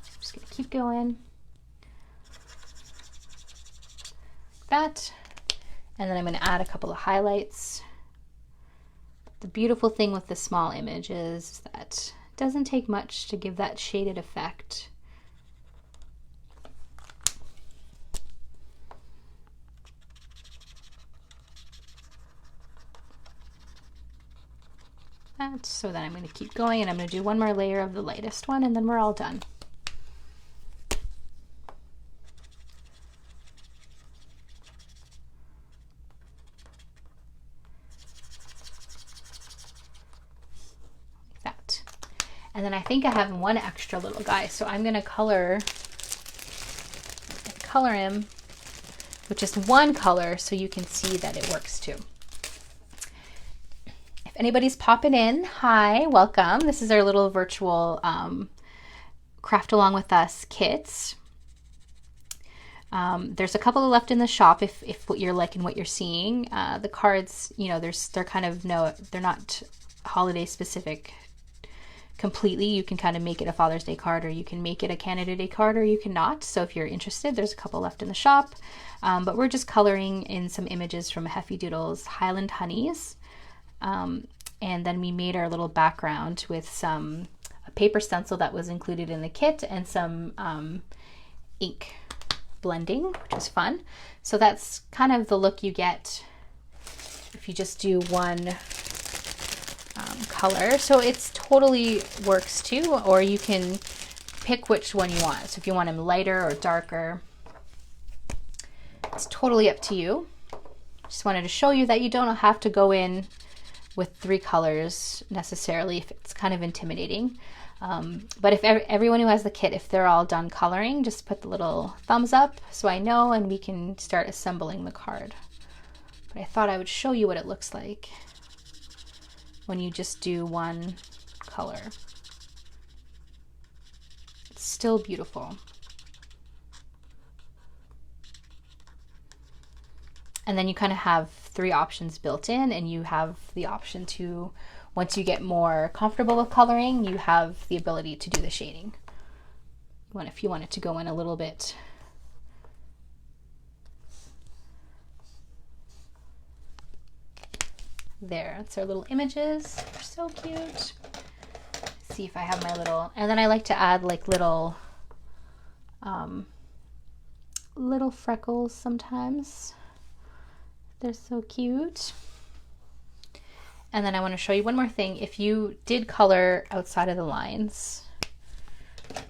I'm just going to keep going. That, and then I'm going to add a couple of highlights. The beautiful thing with the small image is that it doesn't take much to give that shaded effect. That, so then I'm going to keep going, and I'm going to do one more layer of the lightest one, and then we're all done. And then I think I have one extra little guy, so I'm going to color him with just one color so you can see that it works too. If anybody's popping in, hi, welcome. This is our little virtual Craft Along With Us kits. There's a couple left in the shop if what you're liking what you're seeing. The cards, you know, they're kind of they're not holiday specific completely. You can kind of make it a Father's Day card, or you can make it a Canada Day card, or you cannot. So if you're interested, there's a couple left in the shop. But we're just coloring in some images from Heffy Doodle's Highland Honeys. And then we made our little background with a paper stencil that was included in the kit, and some ink blending, which was fun. So that's kind of the look you get if you just do one color. So it's totally works too, or you can pick which one you want. So if you want them lighter or darker, it's totally up to you. Just wanted to show you that you don't have to go in with 3 colors necessarily if it's kind of intimidating. But if everyone who has the kit, if they're all done coloring, just put the little thumbs up so I know, and we can start assembling the card. But I thought I would show you what it looks like when you just do one color. It's still beautiful. And then you kind of have 3 options built in, and you have the option to, once you get more comfortable with coloring, you have the ability to do the shading. If you want it to go in a little bit. There, that's our little images. They're so cute. Let's see if I have my little, and then I like to add like little freckles sometimes. They're so cute. And then I want to show you one more thing. If you did color outside of the lines,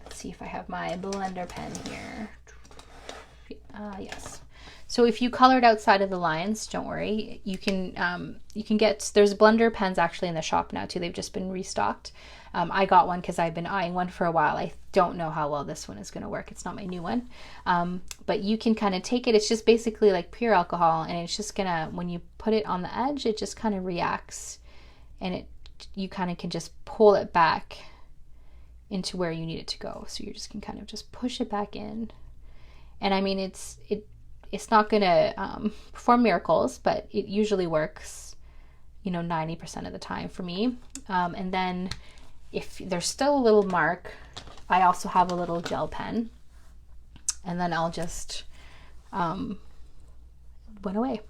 let's see if I have my blender pen here. Yes. So if you colored outside of the lines, don't worry. You can get, there's blender pens actually in the shop now too. They've just been restocked. I got one because I've been eyeing one for a while. I don't know how well this one is going to work. It's not my new one. But you can kind of take it. It's just basically like pure alcohol, and it's just gonna, when you put it on the edge, it just kind of reacts, and you kind of can just pull it back into where you need it to go. So you just can kind of just push it back in. And I mean, it's not going to perform miracles, but it usually works, 90% of the time for me. And then if there's still a little mark, I also have a little gel pen, and then I'll just went away.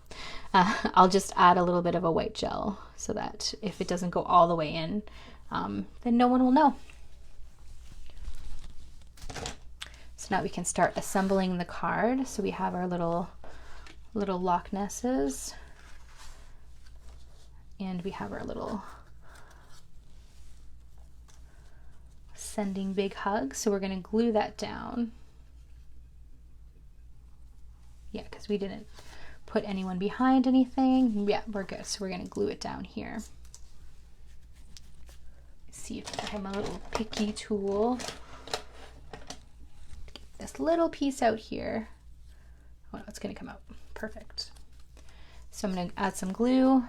I'll just add a little bit of a white gel so that if it doesn't go all the way in, then no one will know. So now we can start assembling the card. So we have our little Loch Nesses, and we have our little sending big hugs. So we're going to glue that down. Yeah, because we didn't put anyone behind anything. Yeah, we're good. So we're going to glue it down here. See if I have my little picky tool. Get this little piece out here. Oh no, it's going to come out. Perfect. So I'm going to add some glue.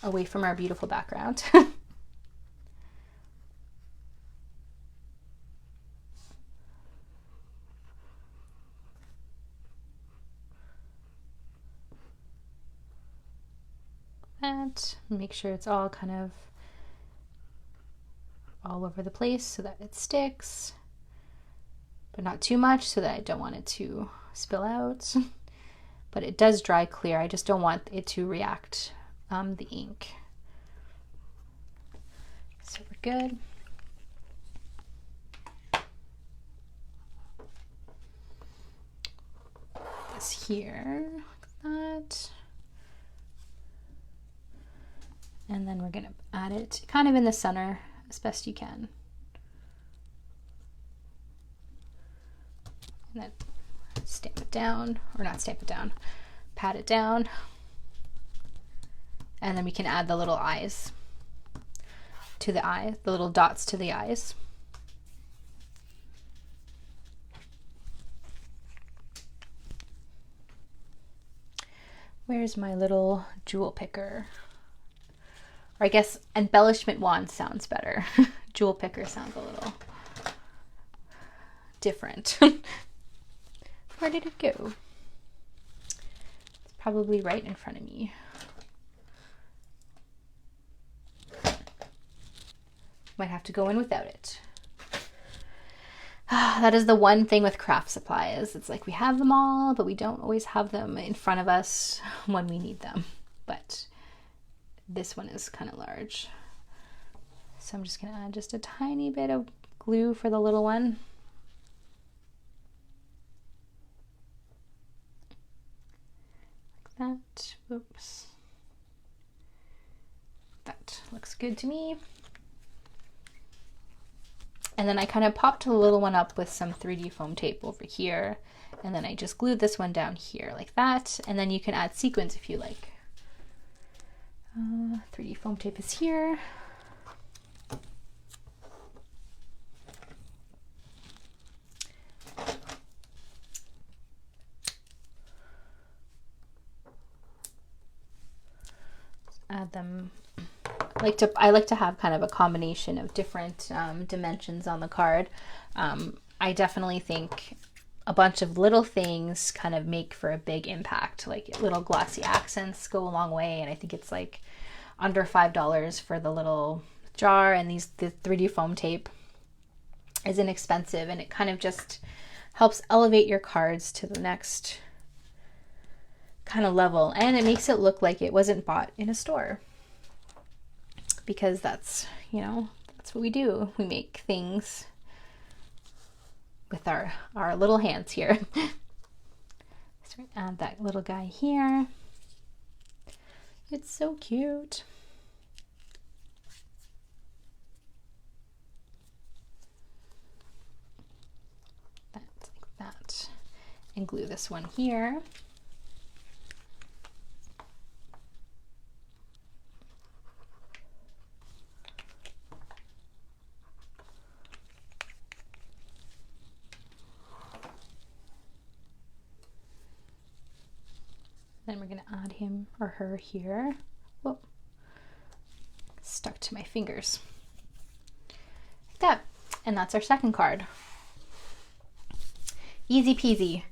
Away from our beautiful background. That, make sure it's all kind of all over the place so that it sticks, but not too much so that I don't want it to spill out. But it does dry clear. I just don't want it to react the ink. So we're good. This here, like that. And then we're going to add it kind of in the center as best you can. And then stamp it down, or not stamp it down, pat it down. And then we can add the little eyes to the eye, the little dots to the eyes. Where's my little jewel picker? Or I guess embellishment wand sounds better. Jewel picker sounds a little different. Where did it go? It's probably right in front of me. Might have to go in without it. That is the one thing with craft supplies. It's like we have them all, but we don't always have them in front of us when we need them. But this one is kind of large. So I'm just going to add just a tiny bit of glue for the little one. Like that. Oops. That looks good to me. And then I kind of popped the little one up with some 3D foam tape over here. And then I just glued this one down here like that. And then you can add sequins if you like. 3D foam tape is here. Add them. I like to have kind of a combination of different dimensions on the card. I definitely think a bunch of little things kind of make for a big impact. Like little glossy accents go a long way, and I think it's like under $5 for the little jar, and the 3D foam tape is inexpensive, and it kind of just helps elevate your cards to the next kind of level, and it makes it look like it wasn't bought in a store. Because that's, you know, that's what we do. We make things with our little hands here. So we add that little guy here. It's so cute. That's like that. And glue this one here. Then we're going to add him or her here. Whoa. Stuck to my fingers. Like that. And that's our second card. Easy peasy.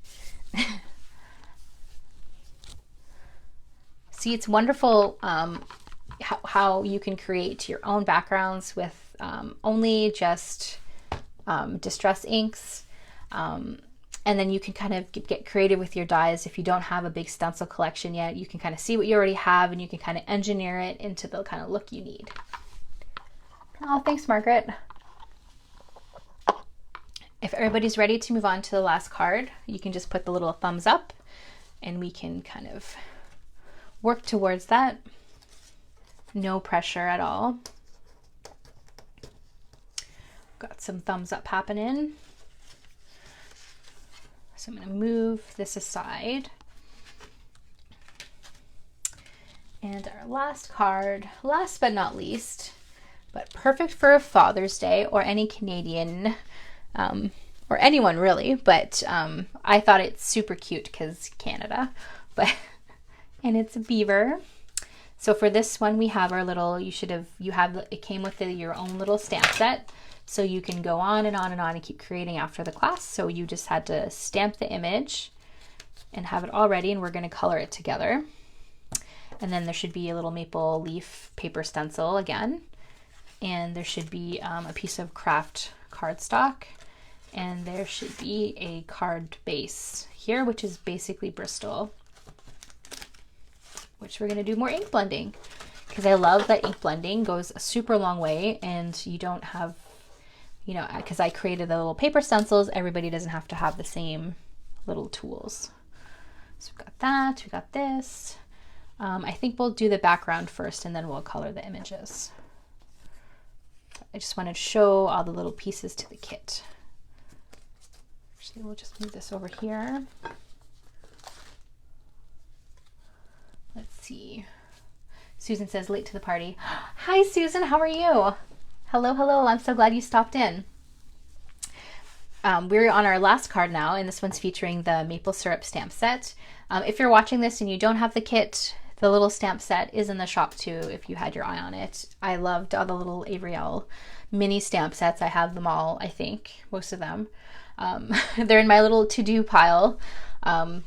See, it's wonderful how you can create your own backgrounds with only just distress inks. And then you can kind of get creative with your dies. If you don't have a big stencil collection yet, you can kind of see what you already have and you can kind of engineer it into the kind of look you need. Oh, thanks, Margaret. If everybody's ready to move on to the last card, you can just put the little thumbs up and we can kind of work towards that. No pressure at all. Got some thumbs up happening. So I'm going to move this aside. And our last card, last but not least, but perfect for Father's Day or any Canadian, or anyone really, but I thought it's super cute because Canada, but, and it's a beaver. So for this one, we have our little, it came with your own little stamp set. So you can go on and on and on and keep creating after the class. So you just had to stamp the image and have it all ready, and we're going to color it together. And then there should be a little maple leaf paper stencil again. And there should be a piece of craft cardstock. And there should be a card base here, which is basically Bristol, which we're going to do more ink blending. Because I love that ink blending goes a super long way, and you don't have, you know, because I created the little paper stencils, everybody doesn't have to have the same little tools. So we've got that, we got this. I think we'll do the background first and then we'll color the images. I just wanted to show all the little pieces to the kit. Actually, we'll just move this over here. Let's see. Susan says, late to the party. Hi, Susan, how are you? Hello, hello, I'm so glad you stopped in. We're on our last card now, and this one's featuring the maple syrup stamp set. If you're watching this and you don't have the kit, the little stamp set is in the shop too, if you had your eye on it. I loved all the little Avriel mini stamp sets. I have them all, I think, most of them. They're in my little to-do pile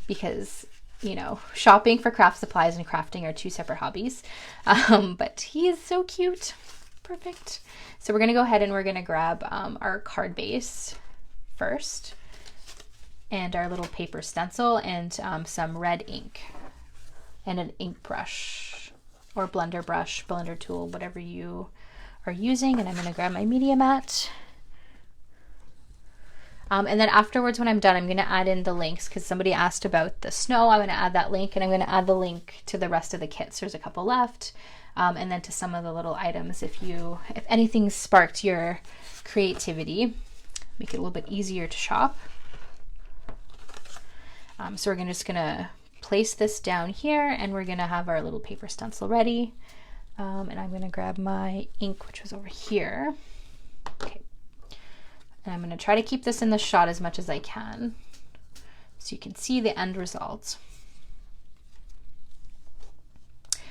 because, you know, shopping for craft supplies and crafting are two separate hobbies. But he is so cute. Perfect. So we're going to go ahead and we're going to grab our card base first and our little paper stencil and some red ink and an ink brush or blender brush, blender tool, whatever you are using. And I'm going to grab my media mat. And then afterwards, when I'm done, I'm going to add in the links because somebody asked about the snow. I'm going to add that link, and I'm going to add the link to the rest of the kits. There's a couple left. And then to some of the little items, if anything sparked your creativity, make it a little bit easier to shop. So we're just gonna place this down here, and we're gonna have our little paper stencil ready. And I'm gonna grab my ink, which was over here. Okay. And I'm gonna try to keep this in the shot as much as I can, so you can see the end result.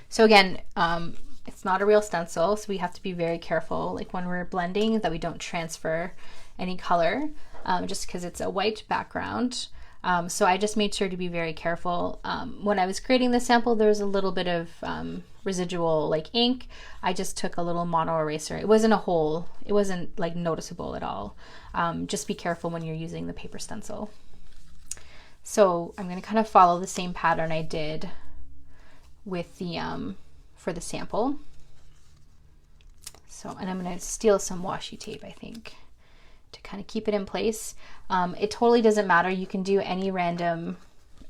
So again, it's not a real stencil, so we have to be very careful, like when we're blending, that we don't transfer any color, just because it's a white background. So I just made sure to be very careful. When I was creating the sample, there was a little bit of residual like ink. I just took a little mono eraser. It wasn't a hole. It wasn't like noticeable at all. Just be careful when you're using the paper stencil. So I'm going to kind of follow the same pattern I did with the for the sample. So, and I'm going to steal some washi tape, I think, to kind of keep it in place. It totally doesn't matter. You can do any random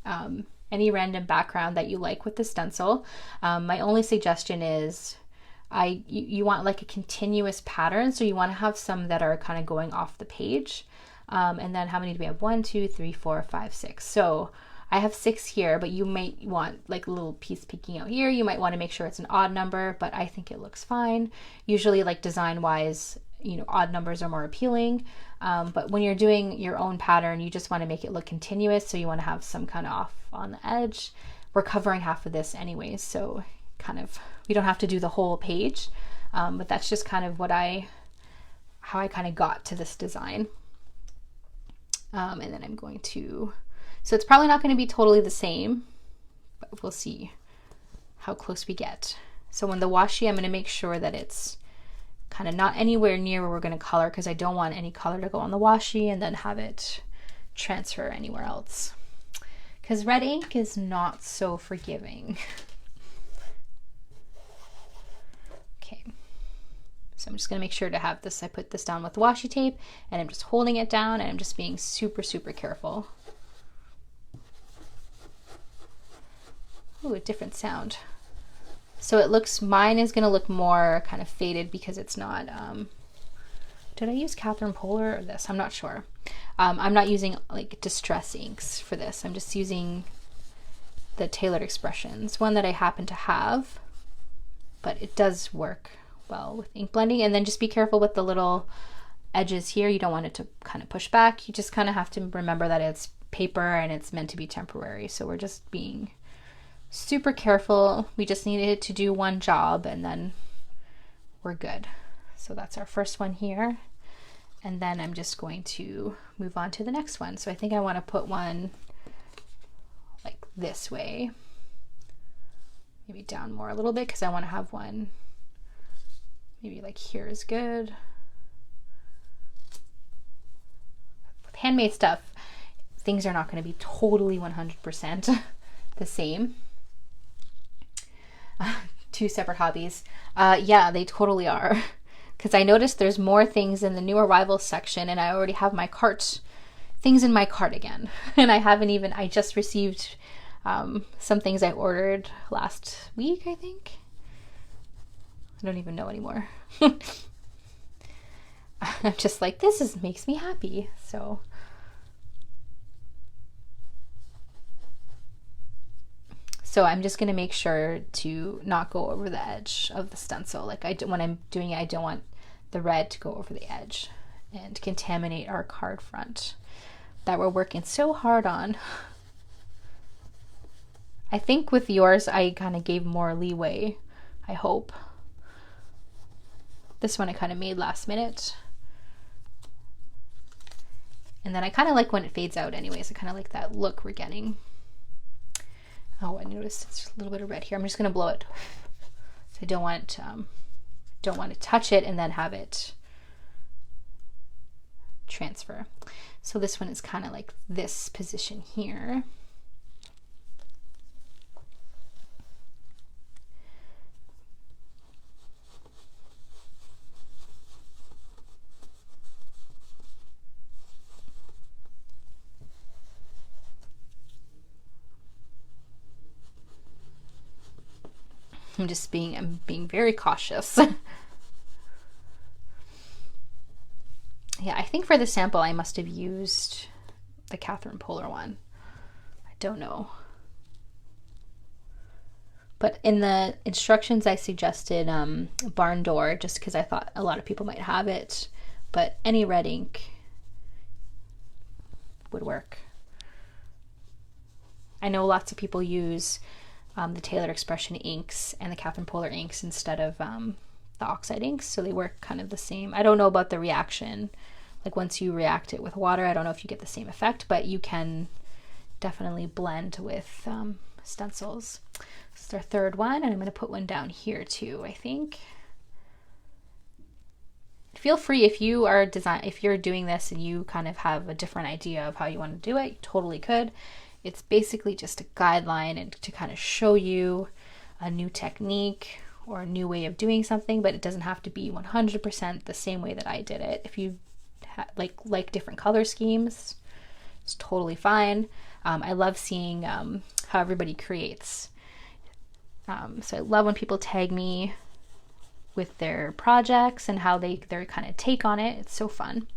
background that you like with the stencil. My only suggestion is you want like a continuous pattern, so you want to have some that are kind of going off the page. And then how many do we have? 1, 2, 3, 4, 5, 6. So I have 6 here, but you might want like a little piece peeking out here. You might want to make sure it's an odd number, but I think it looks fine. Usually, like design wise, you know, odd numbers are more appealing. But when you're doing your own pattern, you just want to make it look continuous. So you want to have some kind of off on the edge. We're covering half of this anyways, so kind of, we don't have to do the whole page. But that's just kind of how I kind of got to this design. And then I'm going to, so it's probably not going to be totally the same, but we'll see how close we get. So when the washi, I'm going to make sure that it's kind of not anywhere near where we're going to color, because I don't want any color to go on the washi and then have it transfer anywhere else. Because red ink is not so forgiving. Okay. So I'm just going to make sure to have this, I put this down with washi tape and I'm just holding it down and I'm just being super, super careful. Ooh, a different sound. So it looks, mine is going to look more kind of faded because it's not, did I use Catherine Polar or this? I'm not sure. I'm not using like distress inks for this. I'm just using the Tailored Expressions, one that I happen to have, but it does work well with ink blending. And then just be careful with the little edges here. You don't want it to kind of push back. You just kind of have to remember that it's paper and it's meant to be temporary. So we're just being super careful. We just needed it to do one job and then we're good. So that's our first one here. And then I'm just going to move on to the next one. So I think I want to put one like this way, maybe down more a little bit because I want to have one maybe like here is good. With handmade stuff, things are not going to be totally 100% the same. Two separate hobbies. Yeah, they totally are. Because I noticed there's more things in the new arrivals section and I already have my cart, things in my cart again. And I haven't even, I just received some things I ordered last week, I think. I don't even know anymore. I'm just like, this makes me happy. So I'm just going to make sure to not go over the edge of the stencil. Like when I'm doing it, I don't want the red to go over the edge and contaminate our card front that we're working so hard on. I think with yours, I kind of gave more leeway, I hope. This one I kind of made last minute. And then I kind of like when it fades out anyways. I kind of like that look we're getting. Oh, I noticed it's a little bit of red here. I'm just going to blow it. So I don't want to touch it and then have it transfer. So this one is kind of like this position here. I'm being very cautious. Yeah, I think for the sample I must have used the Catherine Polar one. I don't know. But in the instructions I suggested barn door just because I thought a lot of people might have it, but any red ink would work. I know lots of people use the Tailored Expression inks and the Catherine Polar inks instead of the oxide inks, so they work kind of the same. I don't know about the reaction, like once you react it with water, I don't know if you get the same effect, but you can definitely blend with stencils. This is our third one, and I'm going to put one down here too, I think. Feel free if you are if you're doing this and you kind of have a different idea of how you want to do it, you totally could. It's basically just a guideline and to kind of show you a new technique or a new way of doing something, but it doesn't have to be 100% the same way that I did it. If you like different color schemes, it's totally fine. I love seeing how everybody creates. So I love when people tag me with their projects and how their kind of take on it. It's so fun.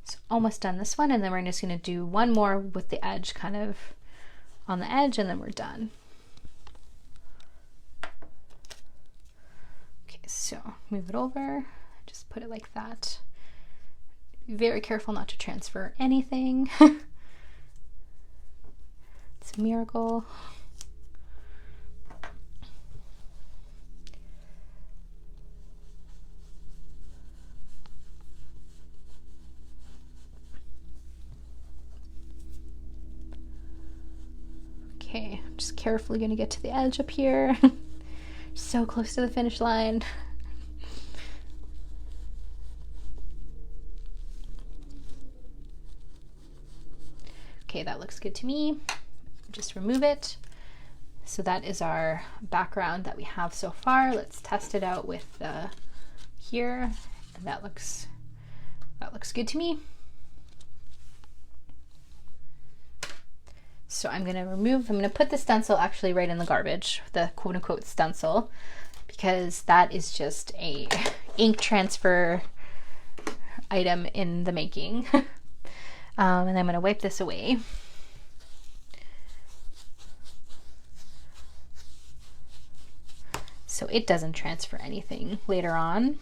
So almost done this one, and then we're just going to do one more with the edge kind of on the edge, and then we're done. Okay, so move it over, just put it like that. Be very careful not to transfer anything. It's a miracle. Okay, I'm just carefully going to get to the edge up here. So close to the finish line. Okay, that looks good to me. Just remove it. So that is our background that we have so far. Let's test it out with here. And that looks good to me. So I'm gonna put the stencil actually right in the garbage, the quote unquote stencil, because that is just a ink transfer item in the making. And I'm gonna wipe this away. So it doesn't transfer anything later on.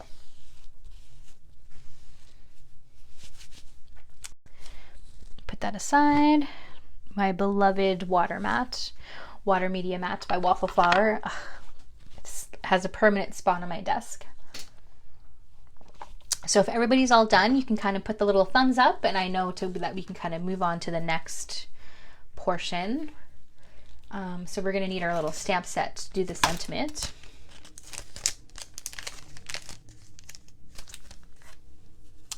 Put that aside. My beloved water media mat by Waffle Flower. It has a permanent spot on my desk. So if everybody's all done, you can kind of put the little thumbs up, and I know that we can kind of move on to the next portion. So we're gonna need our little stamp set to do the sentiment.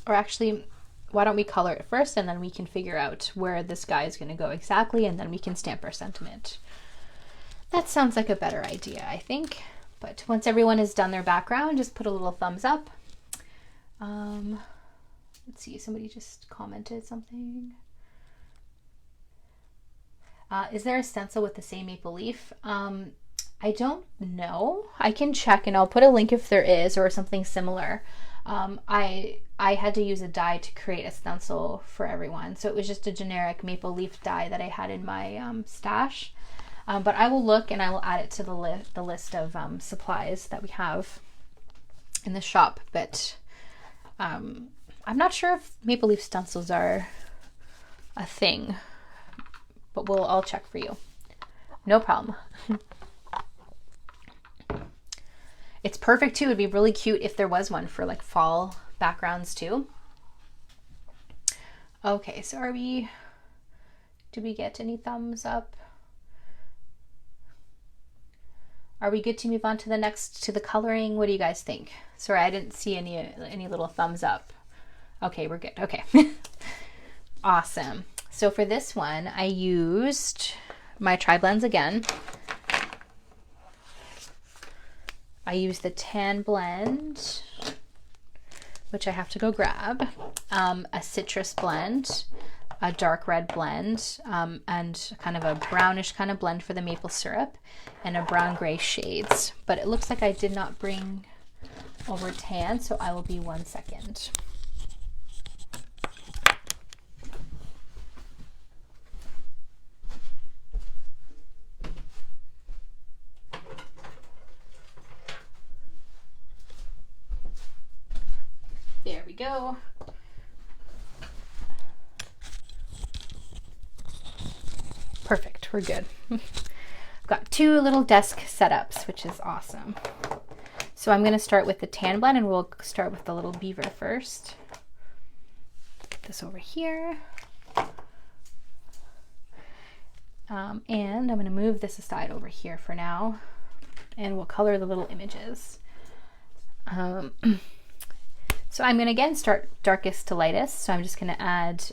Or actually, why don't we color it first, and then we can figure out where this guy is going to go exactly, and then we can stamp our sentiment. That sounds like a better idea, I think. But once everyone has done their background, just put a little thumbs up. Let's see, somebody just commented something. Is there a stencil with the same maple leaf? I don't know. I can check, and I'll put a link if there is, or something similar. I had to use a die to create a stencil for everyone, so it was just a generic maple leaf die that I had in my stash. But I will look, and I will add it to the list of supplies that we have in the shop. But I'm not sure if maple leaf stencils are a thing, but I'll check for you. No problem. It's perfect too. It'd be really cute if there was one for like fall backgrounds too. Okay, so do we get any thumbs up? Are we good to move on to the coloring? What do you guys think? Sorry, I didn't see any little thumbs up. Okay, we're good. Okay. Awesome. So for this one, I used my tri-blends again. I used the tan blend, which I have to go grab, a citrus blend, a dark red blend, and kind of a brownish kind of blend for the maple syrup, and a brown gray shades. But it looks like I did not bring over tan, so I will be 1 second. There we go. Perfect, we're good. I've got 2 little desk setups, which is awesome. So I'm gonna start with the tan blend, and we'll start with the little beaver first. Put this over here. And I'm gonna move this aside over here for now, and we'll color the little images. So I'm gonna again start darkest to lightest. So I'm just gonna add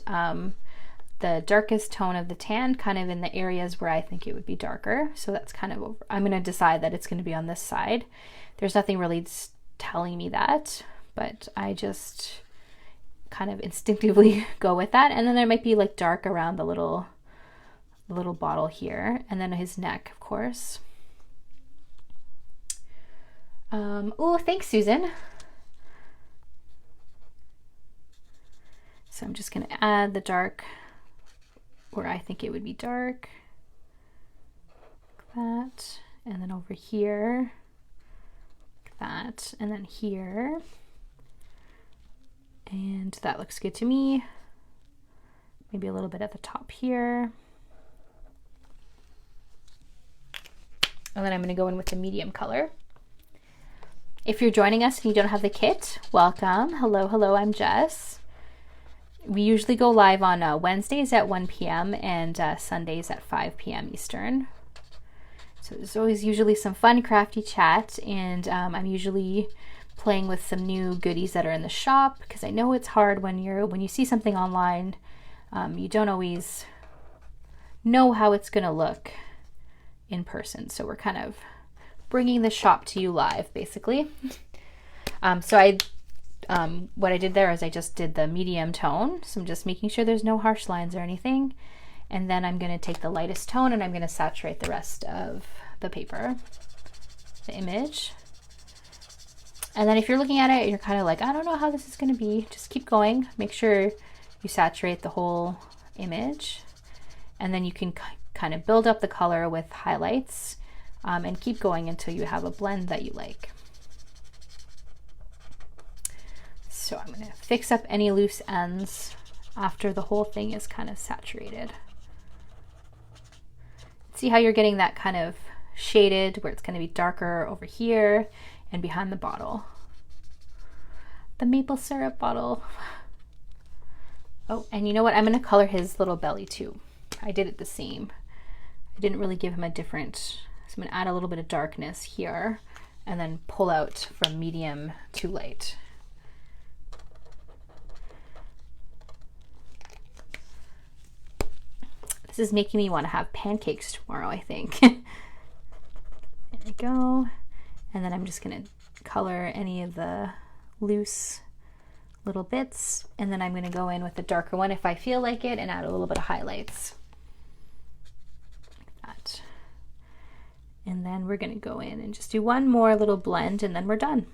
the darkest tone of the tan kind of in the areas where I think it would be darker. So that's kind of, I'm gonna decide that it's gonna be on this side. There's nothing really telling me that, but I just kind of instinctively go with that. And then there might be like dark around the little bottle here, and then his neck, of course. Oh, thanks, Susan. So I'm just going to add the dark where I think it would be dark, like that, and then over here, like that, and then here, and that looks good to me. Maybe a little bit at the top here. And then I'm going to go in with the medium color. If you're joining us and you don't have the kit, welcome. Hello, I'm Jess. We usually go live on Wednesdays at 1 p.m. and Sundays at 5 p.m. Eastern. So there's always usually some fun crafty chat, and I'm usually playing with some new goodies that are in the shop, because I know it's hard when you see something online. You don't always know how it's going to look in person. So we're kind of bringing the shop to you live, basically. What I did there is I just did the medium tone. So I'm just making sure there's no harsh lines or anything. And then I'm going to take the lightest tone and I'm going to saturate the rest of the paper, the image. And then if you're looking at it, you're kind of like, I don't know how this is going to be. Just keep going. Make sure you saturate the whole image. And then you can kind of build up the color with highlights and keep going until you have a blend that you like. So I'm going to fix up any loose ends after the whole thing is kind of saturated. See how you're getting that kind of shaded where it's going to be darker over here and behind the bottle. The maple syrup bottle. Oh, and you know what? I'm going to color his little belly too. I did it the same. I didn't really give him a different, so I'm going to add a little bit of darkness here and then pull out from medium to light. This is making me want to have pancakes tomorrow, I think. There we go. And then I'm just going to color any of the loose little bits. And then I'm going to go in with the darker one if I feel like it and add a little bit of highlights. Like that. And then we're going to go in and just do one more little blend and then we're done.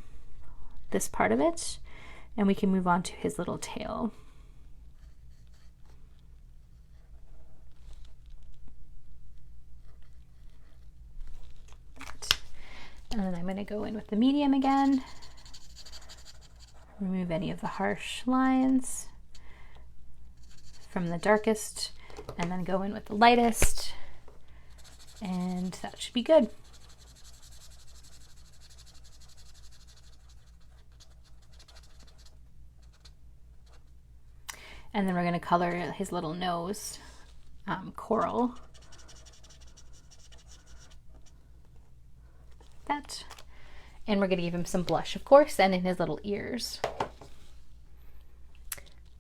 This part of it. And we can move on to his little tail. And then I'm going to go in with the medium again, remove any of the harsh lines from the darkest, and then go in with the lightest, and that should be good. And then we're going to color his little nose coral. That. And we're going to give him some blush, of course, and in his little ears.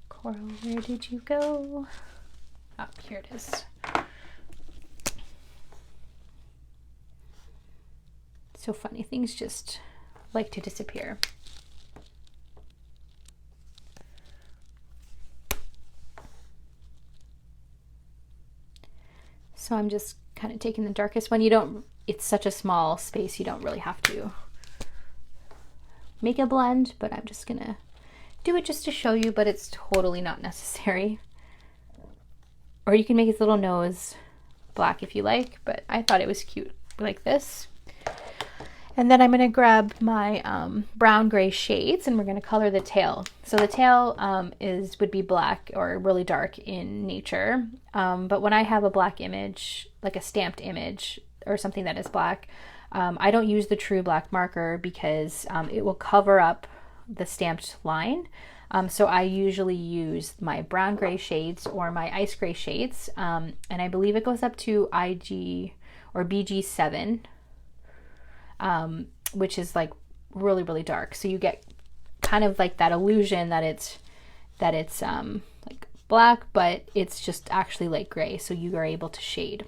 Coral, where did you go? Oh, here it is. So funny, things just like to disappear. So I'm just kind of taking the darkest one. It's such a small space, you don't really have to make a blend, but I'm just gonna do it just to show you, but it's totally not necessary. Or you can make his little nose black if you like, but I thought it was cute like this. And then I'm gonna grab my brown gray shades and we're gonna color the tail. So the tail would be black or really dark in nature, but when I have a black image, like a stamped image, or something that is black, I don't use the true black marker because it will cover up the stamped line. So I usually use my brown gray shades or my ice gray shades, and I believe it goes up to IG or BG7, which is like really, really dark. So you get kind of like that illusion that it's like black, but it's just actually light gray. So you are able to shade.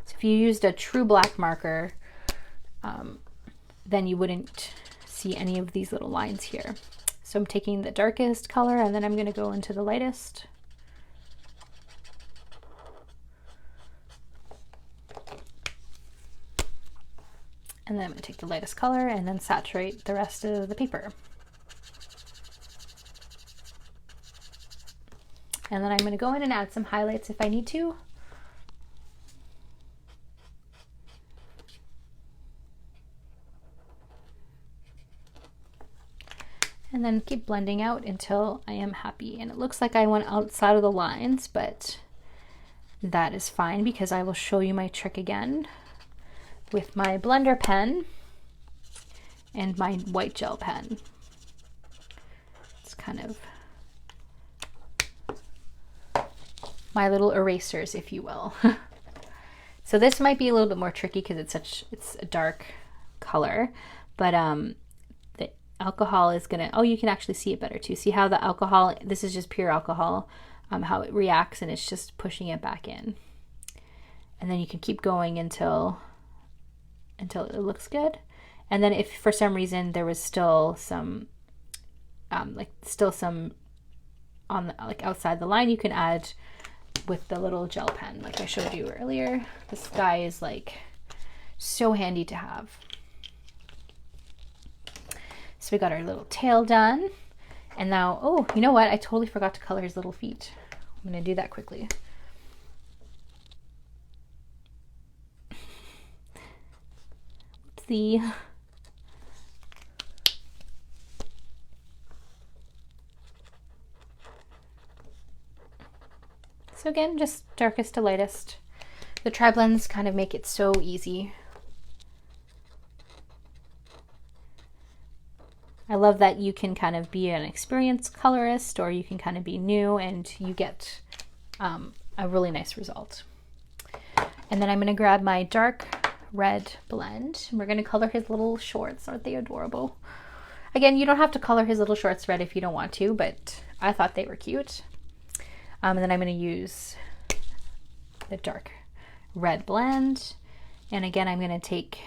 If you used a true black marker, then you wouldn't see any of these little lines here. So I'm taking the darkest color and then I'm going to go into the lightest. And then I'm going to take the lightest color and then saturate the rest of the paper. And then I'm going to go in and add some highlights if I need to. And then keep blending out until I am happy. And it looks like I went outside of the lines, but that is fine because I will show you my trick again with my blender pen and my white gel pen. It's kind of my little erasers, if you will. So this might be a little bit more tricky because it's a dark color, but alcohol is gonna, oh, you can actually see it better too. See how the alcohol, this is just pure alcohol, how it reacts, and it's just pushing it back in. And then you can keep going until it looks good. And then if for some reason there was still some on the, like outside the line, you can add with the little gel pen like I showed you earlier. This guy is like so handy to have. So we got our little tail done. And now, oh, you know what? I totally forgot to color his little feet. I'm gonna do that quickly. Oopsie. So again, just darkest to lightest. The tri-blends kind of make it so easy. I love that you can kind of be an experienced colorist, or you can kind of be new, and you get a really nice result. And then I'm going to grab my dark red blend, and we're going to color his little shorts. Aren't they adorable? Again, you don't have to color his little shorts red if you don't want to, but I thought they were cute. And then I'm going to use the dark red blend. And again, I'm going to take,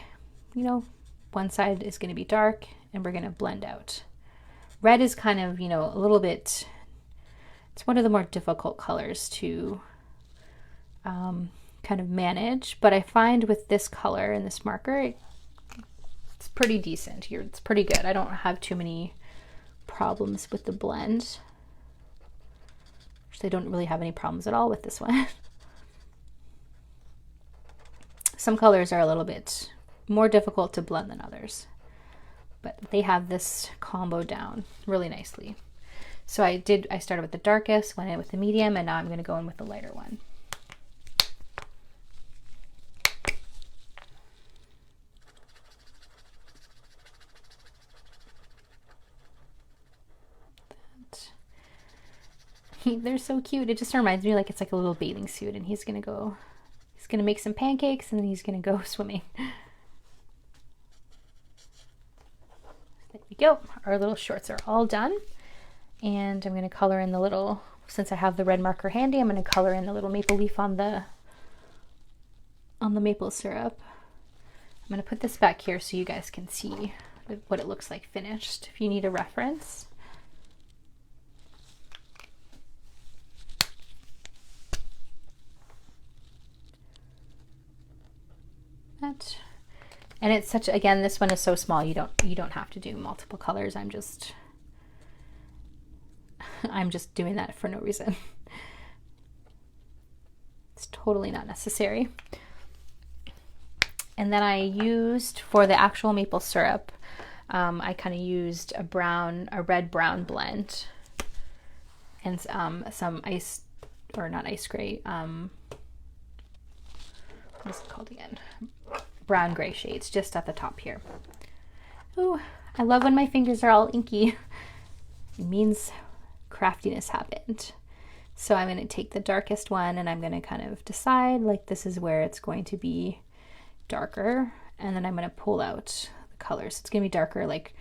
you know, one side is going to be dark, and we're going to blend out. Red is kind of, you know, a little bit, it's one of the more difficult colors to kind of manage, but I find with this color and this marker, it's pretty decent here. It's pretty good. I don't have too many problems with the blend. Actually, I don't really have any problems at all with this one. Some colors are a little bit more difficult to blend than others, but they have this combo down really nicely. So I started with the darkest, went in with the medium, and now I'm going to go in with the lighter one. They're so cute. It just reminds me like it's like a little bathing suit, and he's going to make some pancakes, and then he's going to go swimming. There we go. Our little shorts are all done. And I'm going to color in the little, since I have the red marker handy, I'm going to color in the little maple leaf on the maple syrup. I'm going to put this back here so you guys can see what it looks like finished, if you need a reference. That. And it's such, again, this one is so small, you don't have to do multiple colors. I'm just doing that for no reason. It's totally not necessary. And then I used, for the actual maple syrup, I kind of used a red brown blend, and some ice, or not ice gray, what is it called again? Brown gray shades just at the top here. Oh, I love when my fingers are all inky. It means craftiness happened. So I'm going to take the darkest one, and I'm going to kind of decide like this is where it's going to be darker, and then I'm going to pull out the colors. It's going to be darker like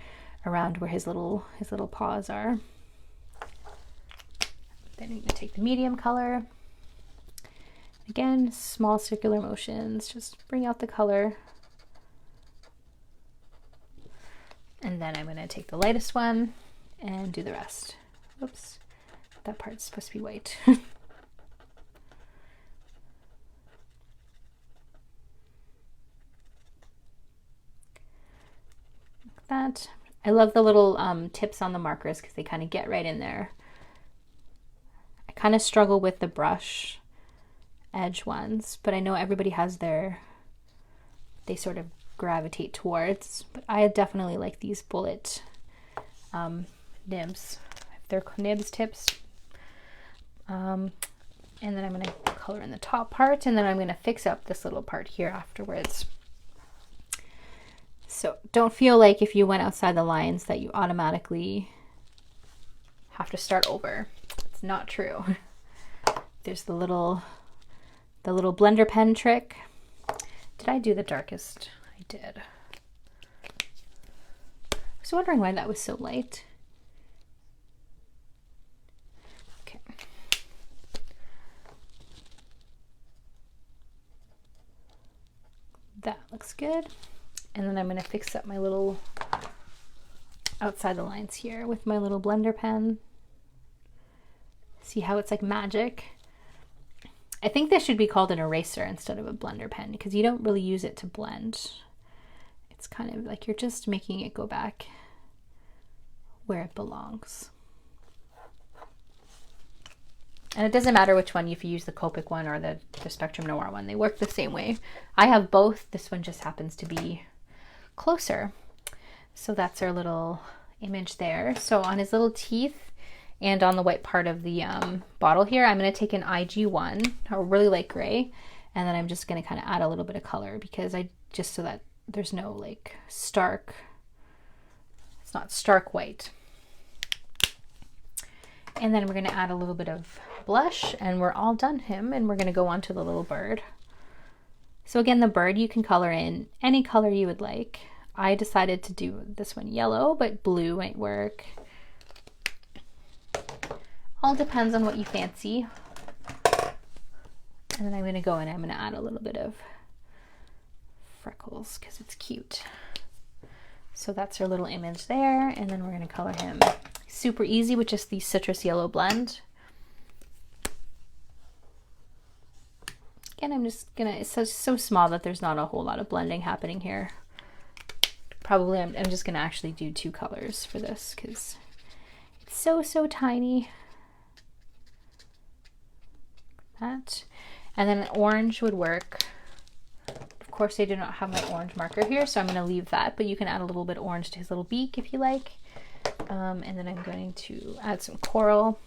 around where his little paws are. Then I'm going to take the medium color. Again, small circular motions, just bring out the color. And then I'm going to take the lightest one and do the rest. Oops, that part's supposed to be white. Like that. I love the little tips on the markers because they kind of get right in there. I kind of struggle with the brush edge ones, but I know everybody has they sort of gravitate towards, but I definitely like these bullet nibs, if they're nibs tips. And then I'm going to color in the top part, and then I'm going to fix up this little part here afterwards. So don't feel like if you went outside the lines that you automatically have to start over. It's not true. There's the little blender pen trick. Did I do the darkest? I did. I was was wondering why that was so light. Okay. That looks good. And then I'm going to fix up my little outside the lines here with my little blender pen. See how it's like magic? I think this should be called an eraser instead of a blender pen because you don't really use it to blend. It's kind of like you're just making it go back where it belongs. And it doesn't matter which one, if you use the Copic one or the Spectrum Noir one, they work the same way. I have both. This one just happens to be closer. So that's our little image there. So on his little teeth and on the white part of the bottle here, I'm going to take an IG1, a really light gray, and then I'm just going to kind of add a little bit of color because just so that there's no like stark, it's not stark white. And then we're going to add a little bit of blush and we're all done him, and we're going to go on to the little bird. So again, the bird you can color in any color you would like. I decided to do this one yellow, but blue might work. All depends on what you fancy. And then I'm going to go and I'm going to add a little bit of freckles because it's cute. So that's our little image there. And then we're going to color him super easy with just the citrus yellow blend. Again, I'm just gonna, it's so small that there's not a whole lot of blending happening here. Probably I'm just gonna actually do 2 colors for this because it's so tiny. That. And then orange would work. Of course, I do not have my orange marker here, so I'm gonna leave that, but you can add a little bit of orange to his little beak if you like. And then I'm going to add some coral.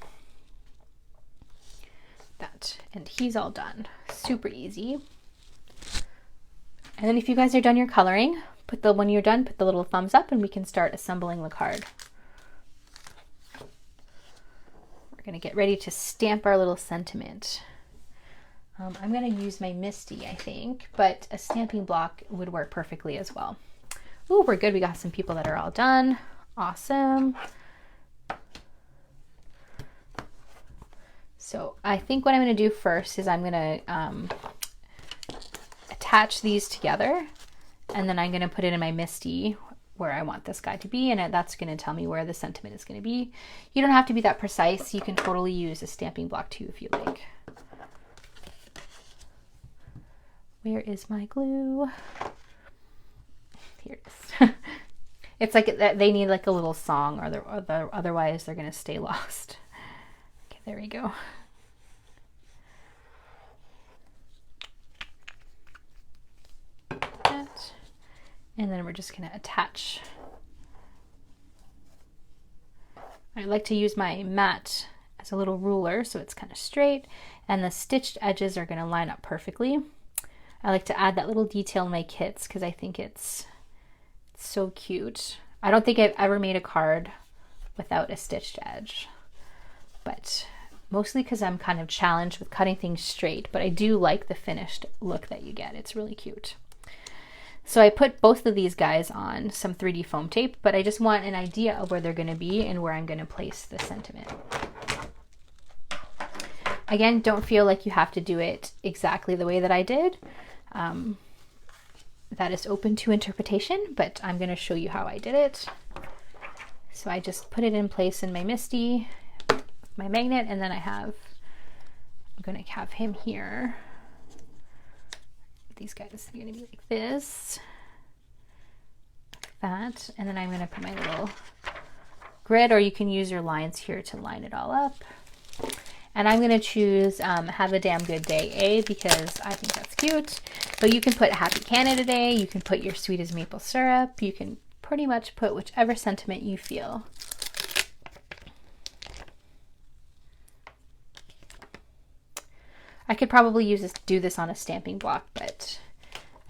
That, and he's all done. Super easy. And then if you guys are done your coloring, when you're done, put the little thumbs up and we can start assembling the card. We're going to get ready to stamp our little sentiment. I'm going to use my Misty, I think, but a stamping block would work perfectly as well. Ooh, we're good. We got some people that are all done. Awesome. So I think what I'm going to do first is I'm going to attach these together, and then I'm going to put it in my Misty where I want this guy to be, and that's going to tell me where the sentiment is going to be. You don't have to be that precise. You can totally use a stamping block too if you like. Where is my glue? Here it is. It's like they need like a little song, or otherwise they're going to stay lost. Okay, there we go. That. And then we're just going to attach. I like to use my mat as a little ruler so it's kind of straight, and the stitched edges are going to line up perfectly. I like to add that little detail in my kits because I think it's so cute. I don't think I've ever made a card without a stitched edge, but mostly because I'm kind of challenged with cutting things straight, but I do like the finished look that you get. It's really cute. So I put both of these guys on some 3D foam tape, but I just want an idea of where they're going to be and where I'm going to place the sentiment. Again, don't feel like you have to do it exactly the way that I did. That is open to interpretation, but I'm going to show you how I did it. So I just put it in place in my Misty, my magnet, and then I'm going to have him here. These guys are going to be like this, like that, and then I'm going to put my little grid, or you can use your lines here to line it all up. And I'm going to choose Have a Damn Good Day A because I think that's cute. But you can put Happy Canada Day, you can put your Sweet as Maple Syrup, you can pretty much put whichever sentiment you feel. I could probably do this on a stamping block, but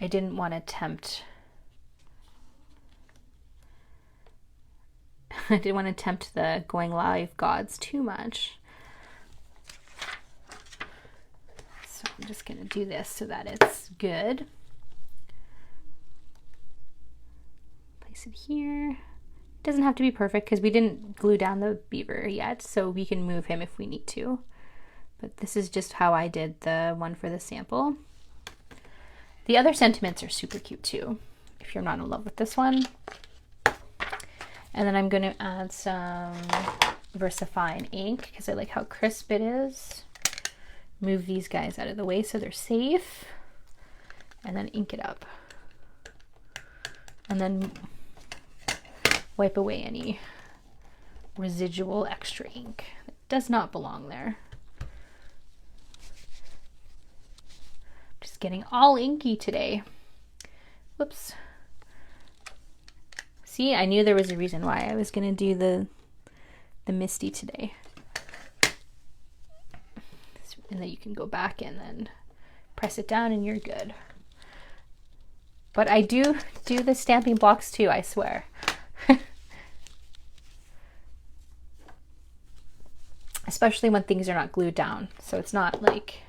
I didn't want to tempt the going live gods too much. So I'm just going to do this so that it's good. Place it here. It doesn't have to be perfect because we didn't glue down the beaver yet, so we can move him if we need to. But this is just how I did the one for the sample. The other sentiments are super cute too, if you're not in love with this one. And then I'm going to add some VersaFine ink because I like how crisp it is. Move these guys out of the way so they're safe. And then ink it up. And then wipe away any residual extra ink that does not belong there. Just getting all inky today. Whoops. See, I knew there was a reason why I was going to do the Misty today. And then you can go back and then press it down and you're good. But I do the stamping blocks too, I swear. Especially when things are not glued down. So it's not like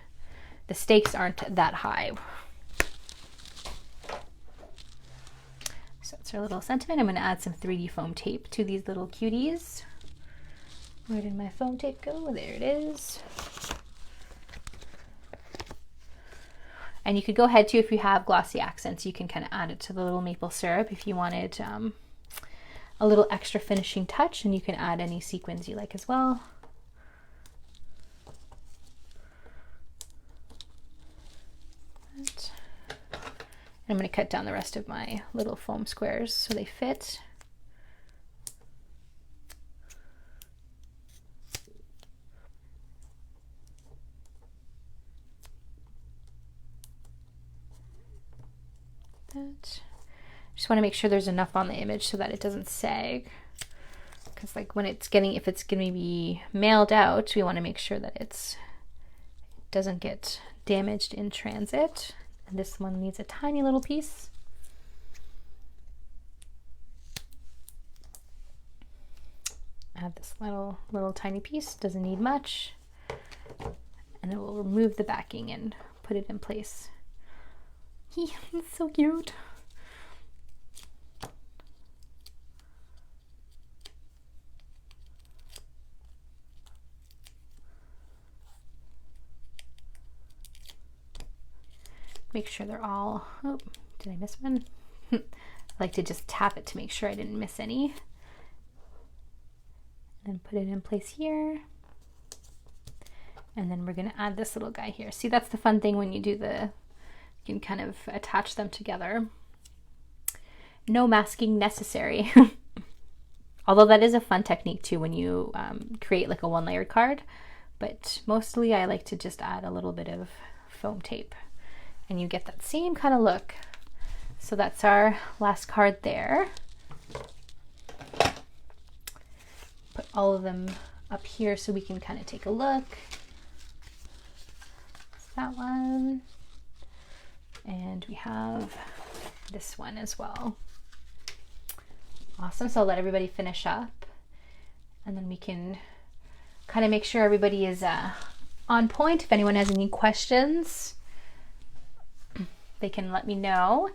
the stakes aren't that high. So it's our little sentiment. I'm going to add some 3D foam tape to these little cuties. Where did my foam tape go? There it is. And you could go ahead too, if you have glossy accents, you can kind of add it to the little maple syrup if you wanted a little extra finishing touch, and you can add any sequins you like as well. And I'm going to cut down the rest of my little foam squares so they fit. Just want to make sure there's enough on the image so that it doesn't sag, because like when it's getting, if it's going to be mailed out, we want to make sure that it doesn't get damaged in transit. And this one needs a tiny little piece. Add this little tiny piece, doesn't need much, and then we'll remove the backing and put it in place. It's so cute. Make sure they're all, oh, did I miss one? I like to just tap it to make sure I didn't miss any. And then put it in place here. And then we're gonna add this little guy here. See, that's the fun thing when you do you can kind of attach them together. No masking necessary. Although that is a fun technique too when you create like a one-layered card. But mostly I like to just add a little bit of foam tape. And you get that same kind of look. So that's our last card there. Put all of them up here so we can kind of take a look. That's that one. And we have this one as well. Awesome. So I'll let everybody finish up, and then we can kind of make sure everybody is on point. If anyone has any questions, they can let me know.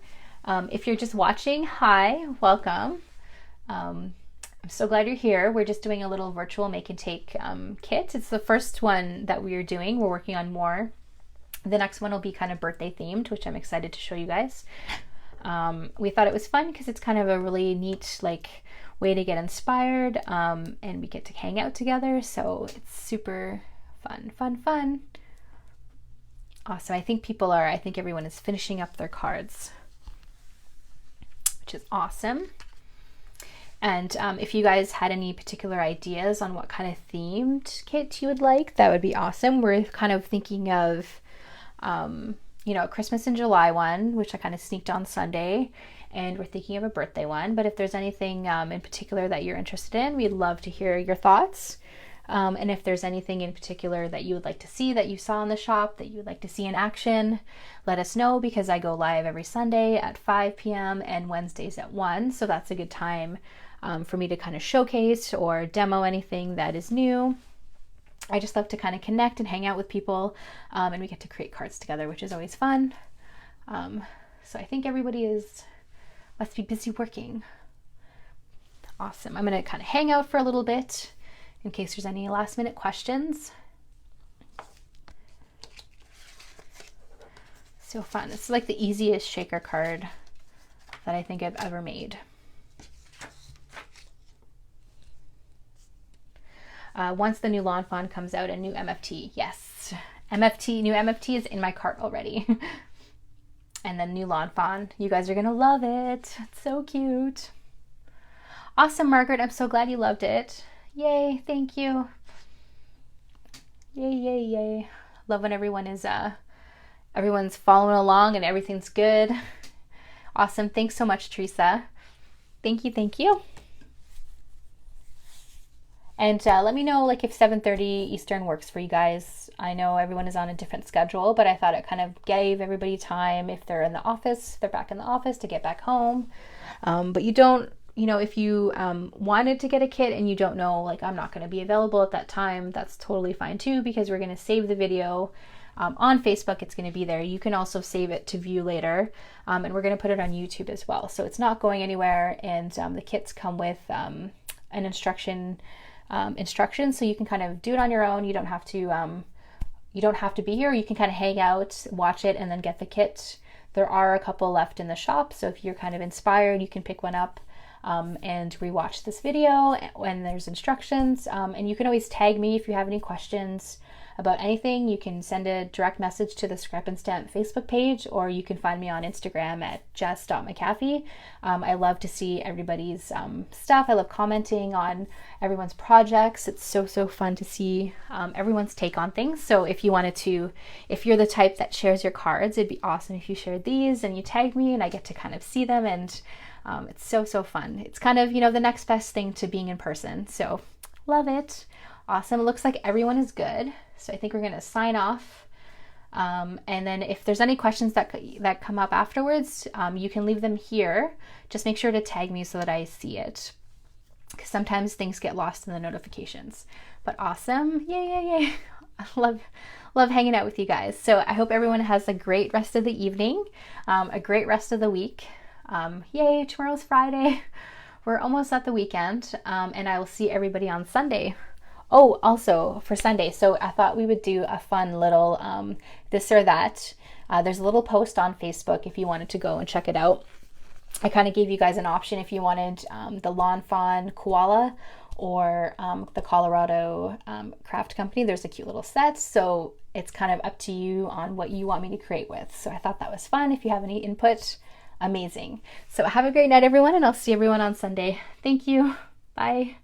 If you're just watching, hi, welcome. I'm so glad you're here. We're just doing a little virtual make and take kit. It's the first one that we are doing. We're working on more. The next one will be kind of birthday themed, which I'm excited to show you guys. We thought it was fun because it's kind of a really neat way to get inspired, and we get to hang out together. So it's super fun. Awesome. I think everyone is finishing up their cards, which is awesome. And if you guys had any particular ideas on what kind of themed kit you would like, that would be awesome. We're kind of thinking of, a Christmas in July one, which I kind of sneaked on Sunday, and we're thinking of a birthday one. But if there's anything in particular that you're interested in, we'd love to hear your thoughts. And if there's anything in particular that you would like to see that you saw in the shop that you would like to see in action, let us know, because I go live every Sunday at 5 p.m. and Wednesdays at 1. So that's a good time for me to kind of showcase or demo anything that is new. I just love to kind of connect and hang out with people, and we get to create cards together, which is always fun. So I think everybody must be busy working. Awesome. I'm going to kind of hang out for a little bit in case there's any last minute questions. So fun. It's like the easiest shaker card that I think I've ever made. Once the new Lawn Fawn comes out, a new MFT. Yes, new MFT is in my cart already. And then new Lawn Fawn. You guys are gonna love it. It's so cute. Awesome, Margaret. I'm so glad you loved it. Yay, thank you. Yay, yay, yay. Love when everyone's following along and everything's good. Awesome. Thanks so much, Teresa. Thank you, thank you. And let me know like if 7:30 Eastern works for you guys. I know everyone is on a different schedule, but I thought it kind of gave everybody time if they're in the office, they're back in the office to get back home. But you don't, if you wanted to get a kit and you don't know, like I'm not going to be available at that time, that's totally fine too, because we're going to save the video on Facebook. It's going to be there. You can also save it to view later, and we're going to put it on YouTube as well. So it's not going anywhere, and the kits come with an instructions, so you can kind of do it on your own. You don't have to be here. You can kind of hang out, watch it, and then get the kit. There are a couple left in the shop, so if you're kind of inspired, you can pick one up and rewatch this video when there's instructions. And you can always tag me if you have any questions about anything. You can send a direct message to the Scrap and Stamp Facebook page, or you can find me on Instagram at jess.mcafee. I love to see everybody's stuff. I love commenting on everyone's projects. It's so fun to see everyone's take on things. So if you're the type that shares your cards, it'd be awesome if you shared these and you tagged me and I get to kind of see them, and it's so fun. It's kind of, the next best thing to being in person. So love it. Awesome. It looks like everyone is good. So I think we're going to sign off. And then if there's any questions that come up afterwards, you can leave them here. Just make sure to tag me so that I see it, because sometimes things get lost in the notifications. But awesome. Yay. I love hanging out with you guys. So I hope everyone has a great rest of the evening, a great rest of the week. Yay, tomorrow's Friday. We're almost at the weekend, and I will see everybody on Sunday. Oh, also for Sunday, so I thought we would do a fun little this or that. There's a little post on Facebook if you wanted to go and check it out. I kind of gave you guys an option if you wanted the Lawn Fawn Koala or the Colorado Craft Company. There's a cute little set, so it's kind of up to you on what you want me to create with. So I thought that was fun. If you have any input, amazing. So have a great night, everyone, and I'll see everyone on Sunday. Thank you. Bye.